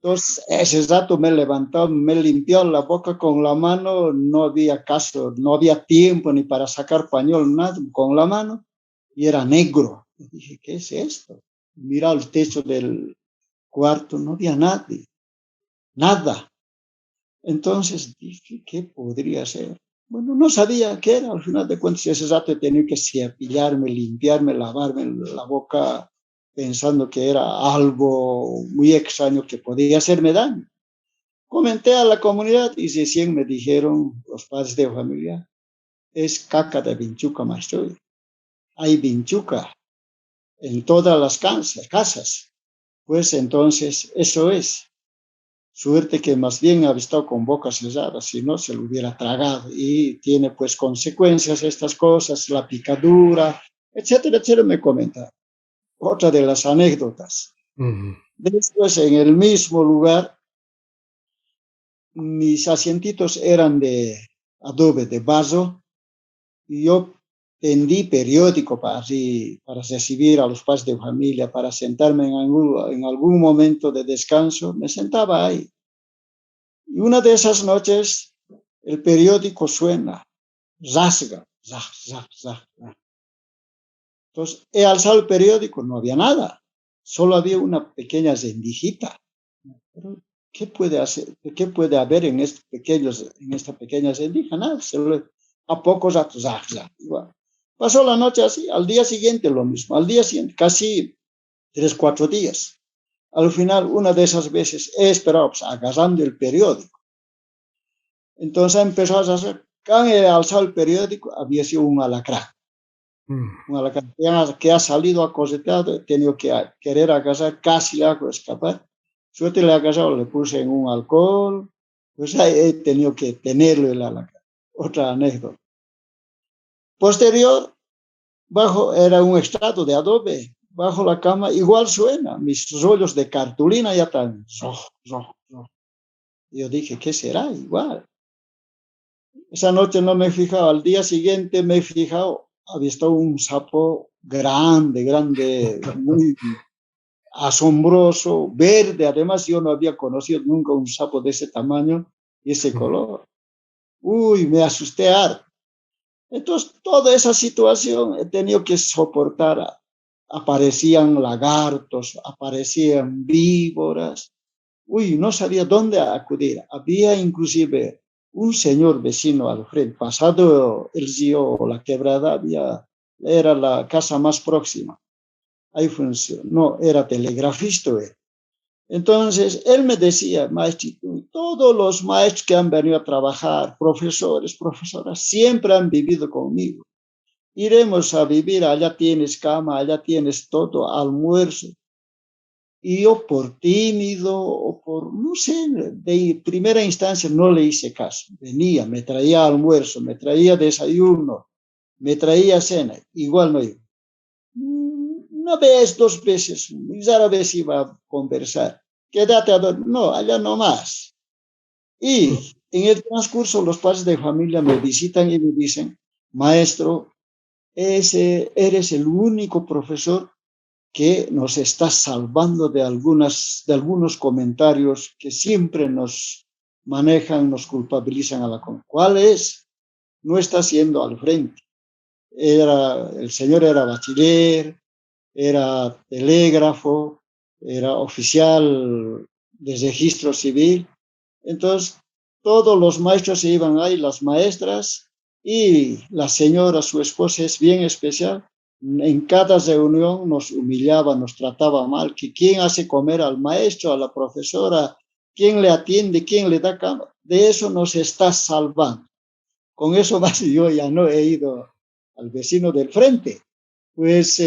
Entonces, ese rato me levantó, me limpió la boca con la mano, no había caso, no había tiempo ni para sacar pañuelo, nada, con la mano, y era negro. Y dije, ¿qué es esto? Mira el techo del cuarto, no había nadie, nada. Entonces dije, ¿qué podría ser? Bueno, no sabía qué era. Al final de cuentas, ese rato tenía que cepillarme, limpiarme, lavarme la boca, pensando que era algo muy extraño que podía hacerme daño. Comenté a la comunidad y recién me dijeron los padres de familia, es caca de vinchuca, maestro. Hay vinchuca en todas las casas. Pues entonces, eso es. Suerte que más bien ha estado con boca cerrada, si no se lo hubiera tragado. Y tiene pues consecuencias estas cosas, la picadura, etcétera, etcétera, me comenta. Otra de las anécdotas. ujú. Después, en el mismo lugar, mis asientitos eran de adobe, de vaso, y yo tendí periódico para recibir a los padres de familia, para sentarme en algún momento de descanso, me sentaba ahí. Y una de esas noches el periódico suena, rasga, zag, zag, zag, zag. Entonces he alzado el periódico, no había nada, solo había una pequeña rendijita. Pero, ¿qué puede hacer? ¿Qué puede haber en, en esta pequeña rendija? Nada, solo a pocos ratos, zag, zag, igual. Pasó la noche así, al día siguiente lo mismo, al día siguiente, casi 3, 4 días. Al final, una de esas veces he esperado, pues, agarrando el periódico. Entonces empezó a hacer, cuando he alzado el periódico, había sido Mm. un alacrán que ha salido a cosetear, he tenido que querer agarrar, casi le hago escapar. Suerte le he agarrado, le puse en un alcohol, pues ahí he tenido que tenerlo el alacrán. Otra anécdota. Posterior, bajo, era un estrato de adobe, bajo la cama, igual suena, mis rollos de cartulina ya están, yo dije, ¿qué será? Igual. Esa noche no me he fijado, al día siguiente me he fijado, había estado un sapo grande, grande, muy asombroso, verde, además yo no había conocido nunca un sapo de ese tamaño y ese color. Uy, me asusté harto. Entonces, toda esa situación he tenido que soportar. Aparecían lagartos, aparecían víboras. Uy, no sabía dónde acudir. Había inclusive un señor vecino al frente, pasado el río o la quebrada, era la casa más próxima. Ahí funcionó, no, era telegrafista. Entonces, él me decía, maestro, todos los maestros que han venido a trabajar, profesores, profesoras, siempre han vivido conmigo. Iremos a vivir, allá tienes cama, allá tienes todo, almuerzo. y yo por tímido o por, no sé, de primera instancia no le hice caso. Venía, me traía almuerzo, me traía desayuno, me traía cena, igual no iba. Una vez, dos veces, muy rara vez iba a conversar. Quédate a dormir. No, allá no más. Y en el transcurso los padres de familia me visitan y me dicen, maestro, eres el único profesor que nos está salvando de algunos comentarios que siempre nos manejan, nos culpabilizan a la comunidad. ¿Cuál es? No está siendo al frente. El señor era bachiller, era telégrafo, era oficial de registro civil. Entonces, todos los maestros se iban ahí, las maestras, y la señora, su esposa, es bien especial. En cada reunión nos humillaba, nos trataba mal, que quién hace comer al maestro, a la profesora, quién le atiende, quién le da cama. De eso nos está salvando. Con eso más yo ya no he ido al vecino del frente. Pues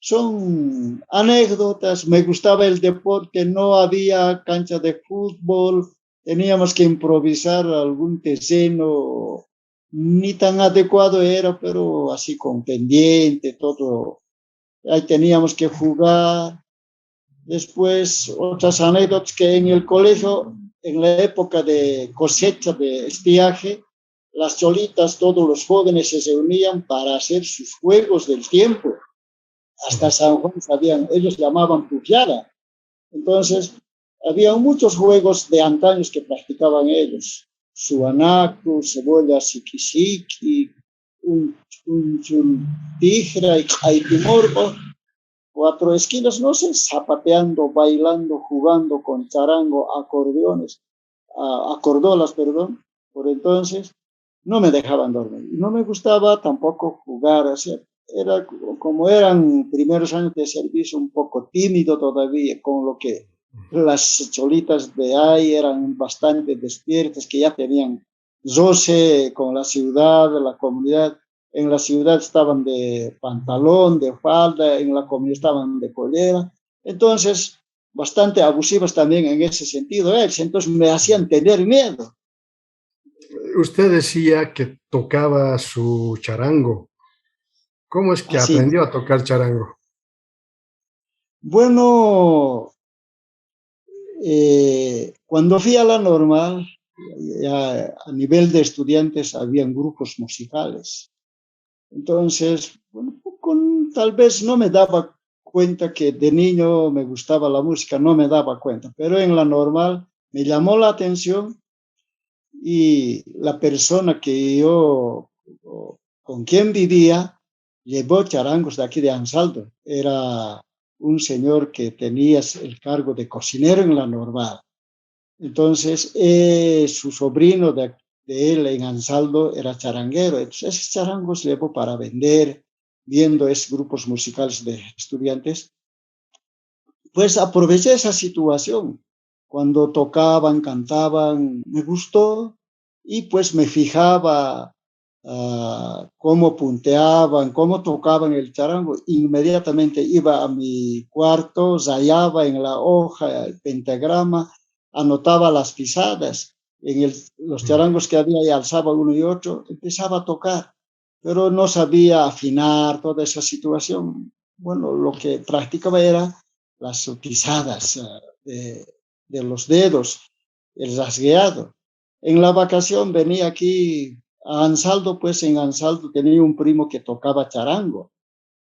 son anécdotas. Me gustaba el deporte, no había cancha de fútbol, teníamos que improvisar algún terreno, ni tan adecuado era, pero así con pendiente, todo. Ahí teníamos que jugar. Después, otras anécdotas que en el colegio, en la época de cosecha, de estiaje, las cholitas, todos los jóvenes se reunían para hacer sus juegos del tiempo. Hasta San Juan sabían, ellos llamaban pufiada. Entonces, había muchos juegos de antaños que practicaban ellos. Suanacu, cebolla, siquisiqui, un tijra y aitimorbo, cuatro esquinas, no sé, zapateando, bailando, jugando con charango, acordeones, acordolas, perdón. Por entonces, no me dejaban dormir. No me gustaba tampoco jugar, así. Era como eran primeros años de servicio, un poco tímido todavía, con lo que las cholitas de ahí eran bastante despiertas, que ya tenían roce con la ciudad, la comunidad. En la ciudad estaban de pantalón, de falda, en la comunidad estaban de pollera. Entonces, bastante abusivas también en ese sentido. Entonces me hacían tener miedo. Usted decía que tocaba su charango. ¿Cómo es que Así. aprendió a tocar charango? Bueno, cuando fui a la normal, ya a nivel de estudiantes habían grupos musicales. Entonces, bueno, tal vez no me daba cuenta que de niño me gustaba la música, no me daba cuenta, pero en la normal me llamó la atención y la persona que yo, con quien vivía, llevó charangos de aquí de Ansaldo. Era un señor que tenía el cargo de cocinero en la normal. Entonces, su sobrino de él en Ansaldo era charanguero. Entonces, esos charangos llevó para vender, viendo esos grupos musicales de estudiantes. Pues aproveché esa situación. Cuando tocaban, cantaban, me gustó y pues me fijaba cómo punteaban, cómo tocaban el charango. Inmediatamente iba a mi cuarto, rayaba en la hoja el pentagrama, anotaba las pisadas. Los charangos que había y alzaba uno y otro, empezaba a tocar, pero no sabía afinar toda esa situación. Bueno, lo que practicaba era las pisadas de los dedos, el rasgueado. En la vacación venía aquí a Ansaldo, pues en Ansaldo tenía un primo que tocaba charango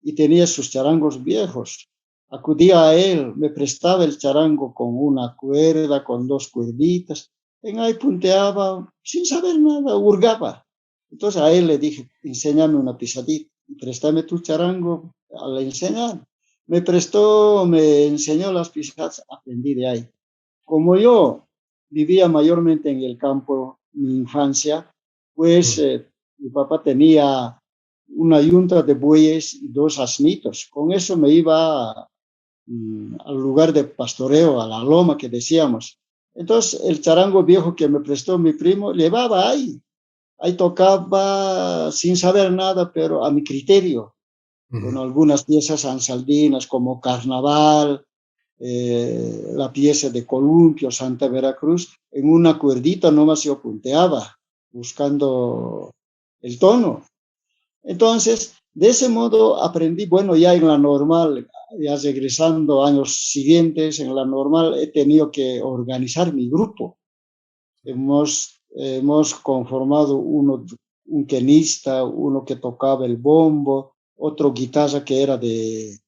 y tenía sus charangos viejos. Acudía a él, me prestaba el charango con una cuerda, con dos cuerditas. En ahí punteaba sin saber nada, hurgaba. Entonces a él le dije, enséñame una pisadita y préstame tu charango al enseñar. Me prestó, me enseñó las pisadas, aprendí de ahí. Como yo vivía mayormente en el campo, mi infancia, pues mi papá tenía una yunta de bueyes y dos asnitos. Con eso me iba al lugar de pastoreo, a la loma que decíamos. Entonces, el charango viejo que me prestó mi primo, llevaba ahí. Ahí tocaba sin saber nada, pero a mi criterio, con algunas piezas ansaldinas como Carnaval, la pieza de Columpio, Santa Veracruz, en una cuerdita nomás yo punteaba, buscando el tono. Entonces, de ese modo aprendí, bueno, ya en la normal, ya regresando años siguientes, en la normal he tenido que organizar mi grupo. Hemos conformado un quenista, uno que tocaba el bombo, otro guitarra que era de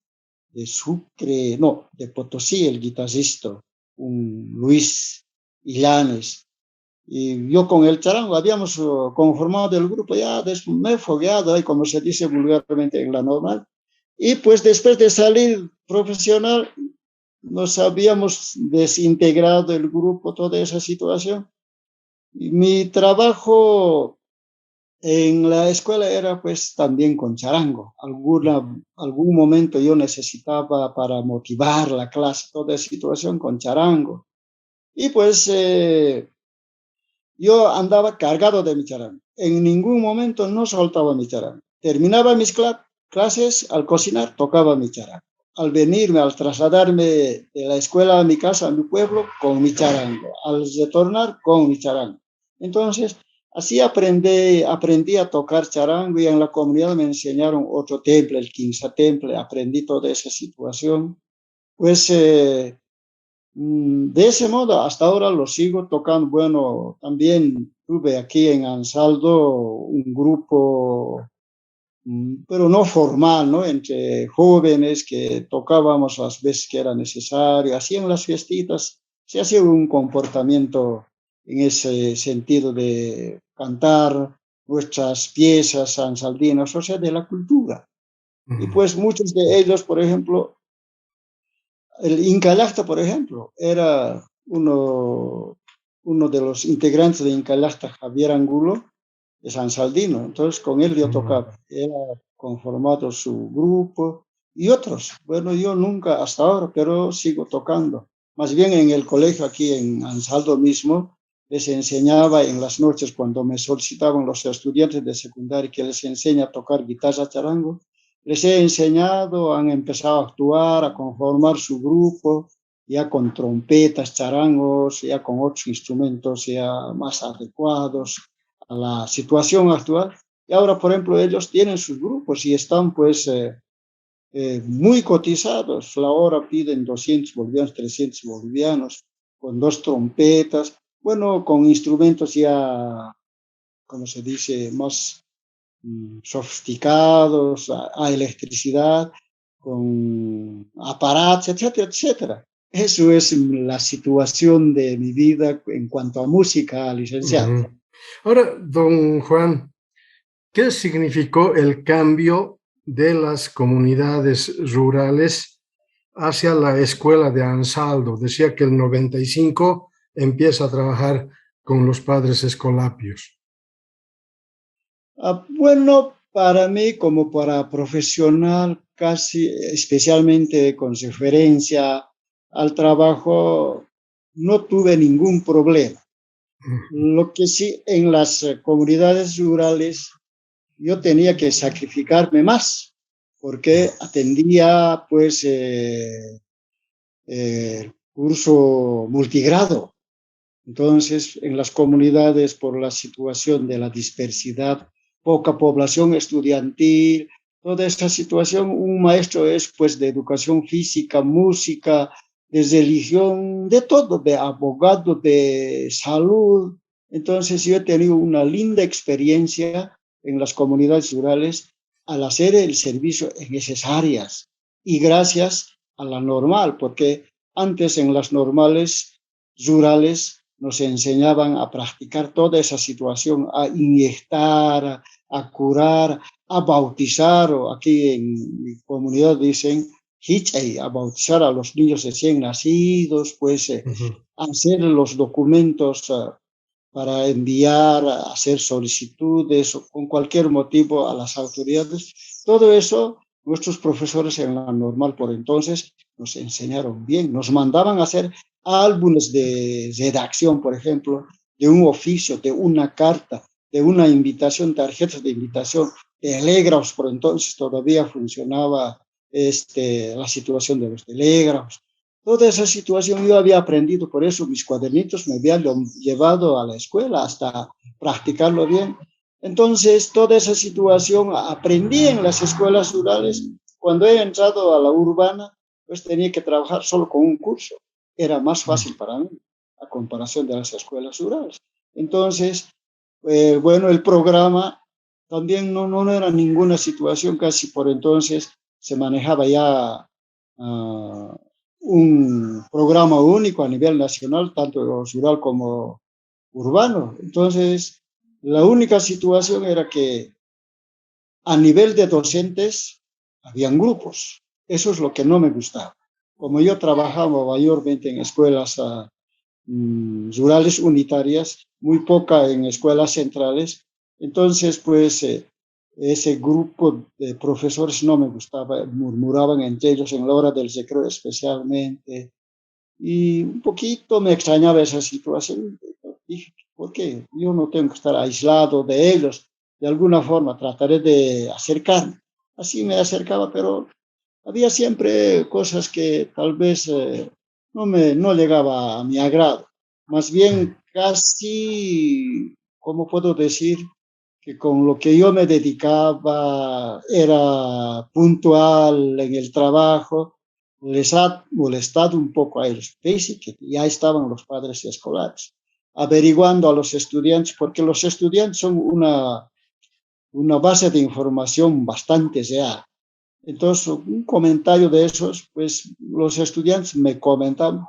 Sucre, no, de Potosí, el guitarrista, un Luis Illanes. Y yo con el charango habíamos conformado el grupo, ya me he fogueado, ahí, como se dice vulgarmente en la normal. Y pues después de salir profesional, nos habíamos desintegrado el grupo, toda esa situación. Y mi trabajo en la escuela era pues también con charango. Algún momento yo necesitaba para motivar la clase, toda esa situación con charango. Y pues yo andaba cargado de mi charango. En ningún momento no soltaba mi charango. Terminaba mis clases, al cocinar tocaba mi charango. Al venirme, al trasladarme de la escuela a mi casa, a mi pueblo, con mi charango. Al retornar, con mi charango. Entonces, así aprendí a tocar charango y en la comunidad me enseñaron otro temple, el quinza temple. Aprendí toda esa situación. Pues de ese modo, hasta ahora lo sigo tocando. Bueno, también tuve aquí en Ansaldo un grupo, pero no formal, ¿no? Entre jóvenes que tocábamos las veces que era necesario. Así en las fiestitas se hacía un comportamiento en ese sentido de cantar nuestras piezas ansaldinas, o sea, de la cultura. Y pues muchos de ellos, por ejemplo, el Incalacta, por ejemplo, era uno de los integrantes de Incalacta, Javier Angulo, de San Saldino. Entonces, con él yo tocaba. Era conformado su grupo y otros. Bueno, yo nunca hasta ahora, pero sigo tocando. Más bien en el colegio aquí en Ansaldo mismo, les enseñaba en las noches cuando me solicitaban los estudiantes de secundaria que les enseña a tocar guitarra charango. Les he enseñado, han empezado a actuar, a conformar su grupo, ya con trompetas, charangos, ya con otros instrumentos ya más adecuados a la situación actual. Y ahora, por ejemplo, ellos tienen sus grupos y están pues muy cotizados. La hora piden 200 bolivianos, 300 bolivianos, con dos trompetas, bueno, con instrumentos ya, como se dice, más sofisticados, a electricidad, con aparatos, etcétera, etcétera. Eso es la situación de mi vida en cuanto a música, licenciado. Ahora, don Juan, ¿qué significó el cambio de las comunidades rurales hacia la escuela de Ansaldo? Decía que el 95 empieza a trabajar con los padres escolapios. Bueno, para mí como para profesional, casi especialmente con referencia al trabajo, no tuve ningún problema. Lo que sí, en las comunidades rurales, yo tenía que sacrificarme más, porque atendía pues curso multigrado. Entonces, en las comunidades, por la situación de la dispersidad, poca población estudiantil, toda esa situación, un maestro es pues de educación física, música, de religión, de todo, de abogado, de salud. Entonces, yo he tenido una linda experiencia en las comunidades rurales al hacer el servicio en esas áreas. Y gracias a la normal, porque antes en las normales rurales nos enseñaban a practicar toda esa situación, a inyectar, a curar, a bautizar, o aquí en mi comunidad dicen, a bautizar a los niños recién nacidos, pues hacer los documentos para enviar, a hacer solicitudes o con cualquier motivo a las autoridades. Todo eso, nuestros profesores en la normal por entonces nos enseñaron bien, nos mandaban a hacer álbumes de redacción, por ejemplo, de un oficio, de una carta, de una invitación, tarjetas de invitación, telégrafos, por entonces todavía funcionaba la situación de los telégrafos. Toda esa situación yo había aprendido, por eso mis cuadernitos me habían llevado a la escuela hasta practicarlo bien. Entonces, toda esa situación aprendí en las escuelas rurales. Cuando he entrado a la urbana, pues tenía que trabajar solo con un curso. Era más fácil para mí, a comparación de las escuelas rurales. Entonces, bueno, el programa también no era ninguna situación, casi por entonces se manejaba ya un programa único a nivel nacional, tanto rural como urbano. Entonces, la única situación era que a nivel de docentes habían grupos. Eso es lo que no me gustaba. Como yo trabajaba mayormente en escuelas rurales unitarias, muy poca en escuelas centrales, entonces pues ese grupo de profesores no me gustaba, murmuraban entre ellos en la hora del recreo especialmente, y un poquito me extrañaba esa situación. Dije, ¿por qué? Yo no tengo que estar aislado de ellos. De alguna forma trataré de acercarme. Así me acercaba, pero había siempre cosas que tal vez no llegaba a mi agrado. Más bien casi, ¿cómo puedo decir? Que con lo que yo me dedicaba era puntual en el trabajo, les ha molestado un poco a ellos. Dice que ya estaban los padres escolares averiguando a los estudiantes, porque los estudiantes son una base de información bastante real. Entonces, un comentario de esos, pues los estudiantes me comentaban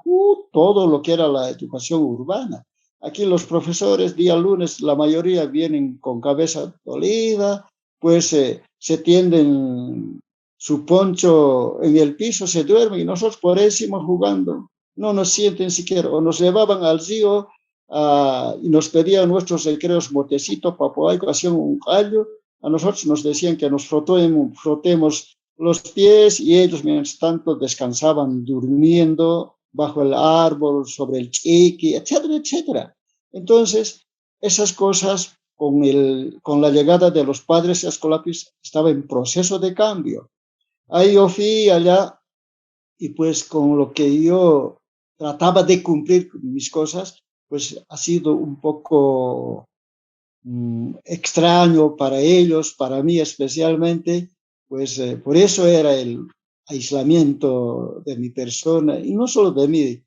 todo lo que era la educación urbana. Aquí los profesores, día lunes, la mayoría vienen con cabeza dolida, pues se tienden su poncho en el piso, se duermen y nosotros por eso seguimos jugando. No nos sienten siquiera, o nos llevaban al río y nos pedían nuestros recreos motecito, papoaico, hacían un callo. A nosotros nos decían que nos frotemos los pies y ellos mientras tanto descansaban durmiendo bajo el árbol, sobre el chiqui, etcétera, etcétera. Entonces, esas cosas con la llegada de los padres escolapios estaba en proceso de cambio. Ahí yo fui allá y pues con lo que yo trataba de cumplir mis cosas, pues ha sido un poco extraño para ellos, para mí especialmente, pues por eso era el aislamiento de mi persona, y no solo de mí,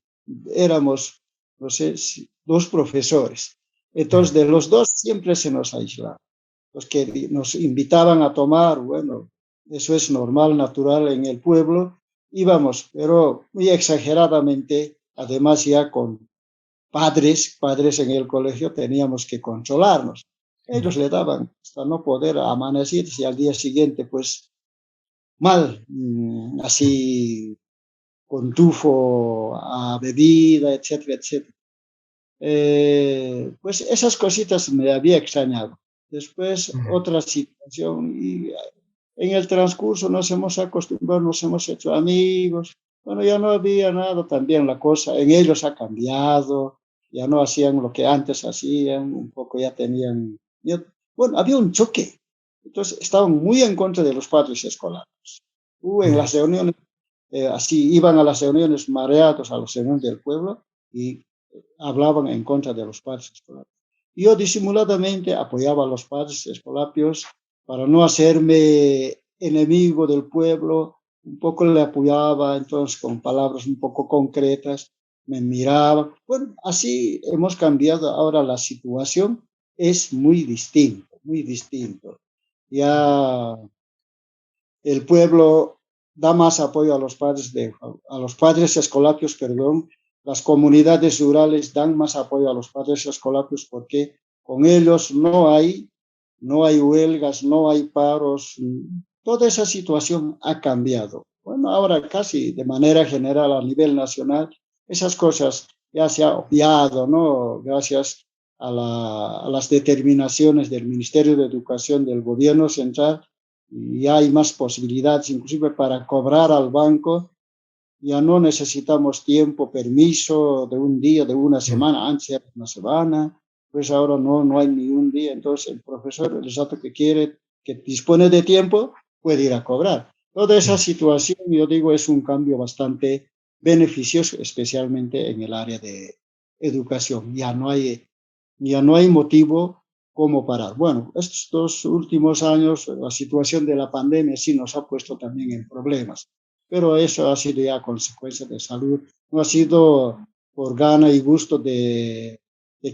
éramos, no sé, dos profesores. Entonces, de los dos siempre se nos aislaba. Los que nos invitaban a tomar, bueno, eso es normal, natural en el pueblo, íbamos, pero muy exageradamente, además ya con padres en el colegio teníamos que consolarnos. Ellos le daban hasta no poder amanecer y al día siguiente pues mal, así con tufo a bebida, etcétera, etcétera. Pues esas cositas me había extrañado. Después otra situación y en el transcurso nos hemos acostumbrado, nos hemos hecho amigos. Bueno, ya no había nada, también la cosa en ellos ha cambiado, ya no hacían lo que antes hacían, un poco ya tenían, bueno, había un choque. Entonces estaban muy en contra de los padres escolares. En las reuniones, así iban a las reuniones mareados a las reuniones del pueblo y hablaban en contra de los padres escolapios. Yo disimuladamente apoyaba a los padres escolapios para no hacerme enemigo del pueblo, un poco le apoyaba, entonces con palabras un poco concretas, me miraba. Bueno, así hemos cambiado ahora la situación, es muy distinto, muy distinto. Ya el pueblo da más apoyo a los padres escolapios, perdón, las comunidades rurales dan más apoyo a los padres escolapios porque con ellos no hay huelgas, no hay paros, toda esa situación ha cambiado. Bueno, ahora casi de manera general a nivel nacional, esas cosas ya se ha obviado, ¿no? Gracias a las determinaciones del Ministerio de Educación del Gobierno Central, y hay más posibilidades, inclusive para cobrar al banco, ya no necesitamos tiempo, permiso de un día, de una semana, antes era una semana, pues ahora no hay ni un día, entonces el profesor, el rato que quiere, que dispone de tiempo, puede ir a cobrar. Toda esa situación, yo digo, es un cambio beneficios, especialmente en el área de educación. Ya no hay motivo como parar. Bueno, estos 2 últimos años, la situación de la pandemia sí nos ha puesto también en problemas, pero eso ha sido ya consecuencia de salud, no ha sido por gana y gusto de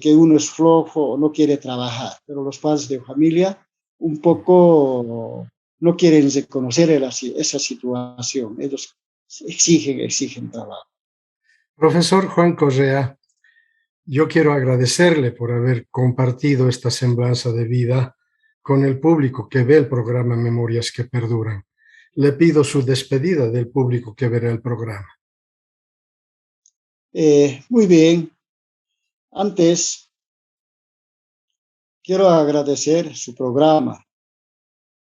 que uno es flojo o no quiere trabajar, pero los padres de familia un poco no quieren reconocer esa situación, ellos exigen trabajo. Profesor Juan Correa, yo quiero agradecerle por haber compartido esta semblanza de vida con el público que ve el programa Memorias que Perduran. Le pido su despedida del público que verá el programa. Muy bien, antes quiero agradecer su programa,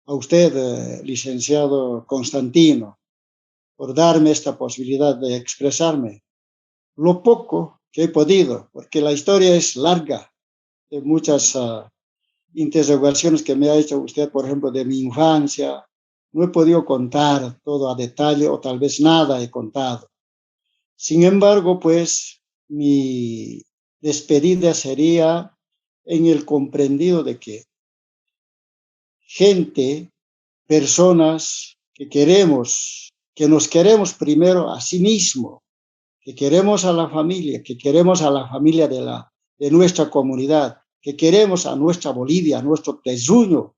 a usted, licenciado Constantino, por darme esta posibilidad de expresarme lo poco que he podido, porque la historia es larga, de muchas interrogaciones que me ha hecho usted, por ejemplo, de mi infancia. No he podido contar todo a detalle o tal vez nada he contado. Sin embargo, pues mi despedida sería en el comprendido de que gente, personas que nos queremos primero a sí mismo, que queremos a la familia, que queremos a la familia de nuestra comunidad, que queremos a nuestra Bolivia, a nuestro terruño,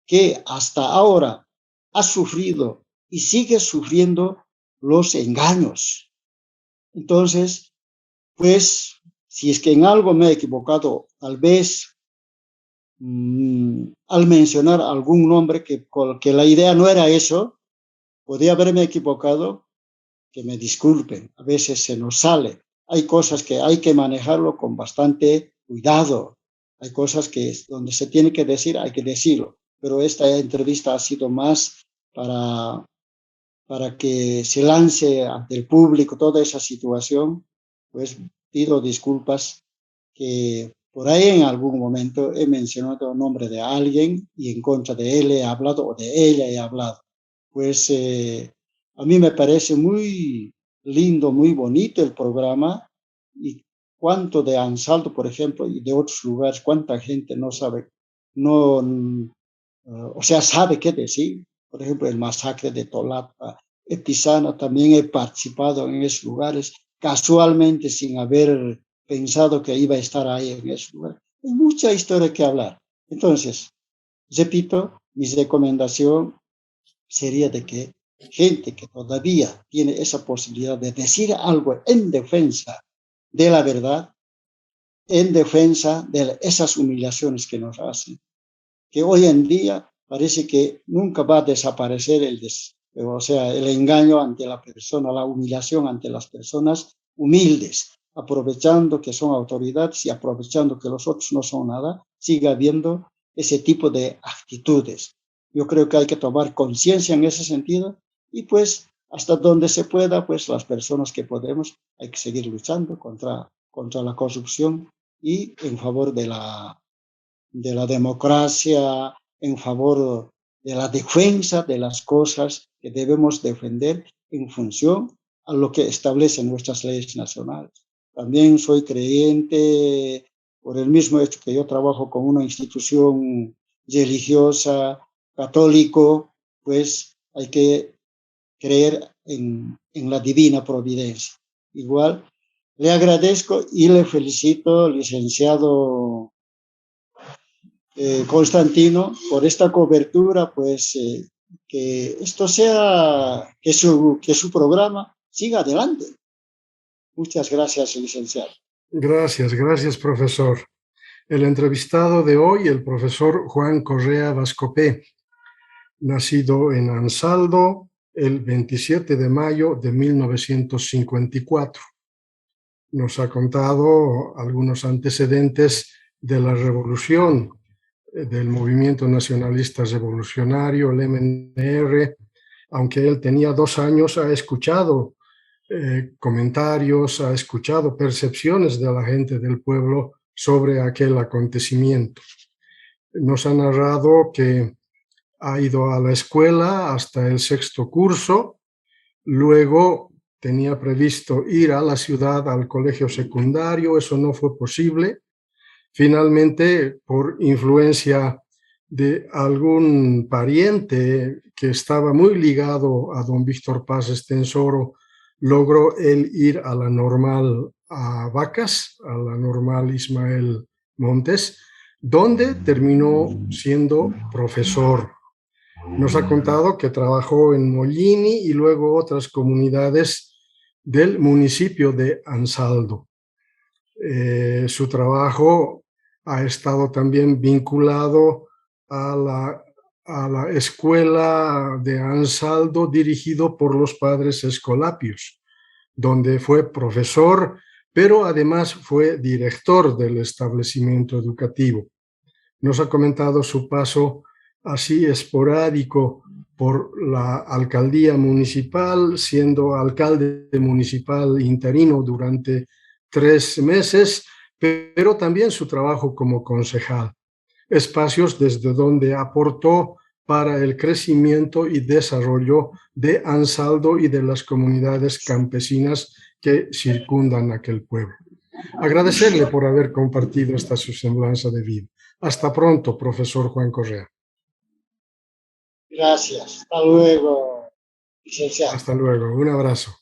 que hasta ahora ha sufrido y sigue sufriendo los engaños. Entonces, pues, si es que en algo me he equivocado, tal vez al mencionar algún nombre que la idea no era eso, podría haberme equivocado, que me disculpen, a veces se nos sale. Hay cosas que hay que manejarlo con bastante cuidado. Hay cosas que donde se tiene que decir, hay que decirlo. Pero esta entrevista ha sido más para, para que se lance ante el público toda esa situación. Pues pido disculpas que por ahí en algún momento he mencionado el nombre de alguien y en contra de él he hablado o de ella he hablado. Pues a mí me parece muy lindo, muy bonito el programa y cuánto de Ansaldo, por ejemplo, y de otros lugares, cuánta gente no sabe, no, o sea, sabe qué decir. Por ejemplo, el masacre de Tolapa, Epizana, también he participado en esos lugares, casualmente sin haber pensado que iba a estar ahí en ese lugar. Hay mucha historia que hablar. Entonces, repito, mi recomendación sería de que gente que todavía tiene esa posibilidad de decir algo en defensa de la verdad, en defensa de esas humillaciones que nos hacen, que hoy en día parece que nunca va a desaparecer o sea, el engaño ante la persona, la humillación ante las personas humildes, aprovechando que son autoridades y aprovechando que los otros no son nada, sigue habiendo ese tipo de actitudes. Yo creo que hay que tomar conciencia en ese sentido y pues hasta donde se pueda, pues las personas que podemos, hay que seguir luchando contra la corrupción y en favor de la democracia, en favor de la defensa de las cosas que debemos defender en función a lo que establecen nuestras leyes nacionales. También soy creyente, por el mismo hecho que yo trabajo con una institución religiosa, católico, pues hay que creer en la divina providencia. Igual, le agradezco y le felicito, licenciado Constantino, por esta cobertura, pues que esto sea, que su programa siga adelante. Muchas gracias, licenciado. Gracias, gracias, profesor. El entrevistado de hoy, el profesor Juan Correa Vascopé, nacido en Ansaldo el 27 de mayo de 1954. Nos ha contado algunos antecedentes de la revolución, del movimiento nacionalista revolucionario, el MNR. Aunque él tenía 2 años, ha escuchado comentarios, ha escuchado percepciones de la gente del pueblo sobre aquel acontecimiento. Nos ha narrado que ha ido a la escuela hasta el 6º curso, luego tenía previsto ir a la ciudad al colegio secundario, eso no fue posible. Finalmente, por influencia de algún pariente que estaba muy ligado a don Víctor Paz Estensoro, logró él ir a la normal a Vacas, a la normal Ismael Montes, donde terminó siendo profesor. Nos ha contado que trabajó en Mollini y luego otras comunidades del municipio de Ansaldo. Su trabajo ha estado también vinculado a la escuela de Ansaldo dirigido por los padres Escolapios, donde fue profesor, pero además fue director del establecimiento educativo. Nos ha comentado su paso así esporádico por la alcaldía municipal, siendo alcalde municipal interino durante 3 meses, pero también su trabajo como concejal. Espacios desde donde aportó para el crecimiento y desarrollo de Ansaldo y de las comunidades campesinas que circundan aquel pueblo. Agradecerle por haber compartido esta su semblanza de vida. Hasta pronto, profesor Juan Correa. Gracias. Hasta luego, licenciado. Hasta luego. Un abrazo.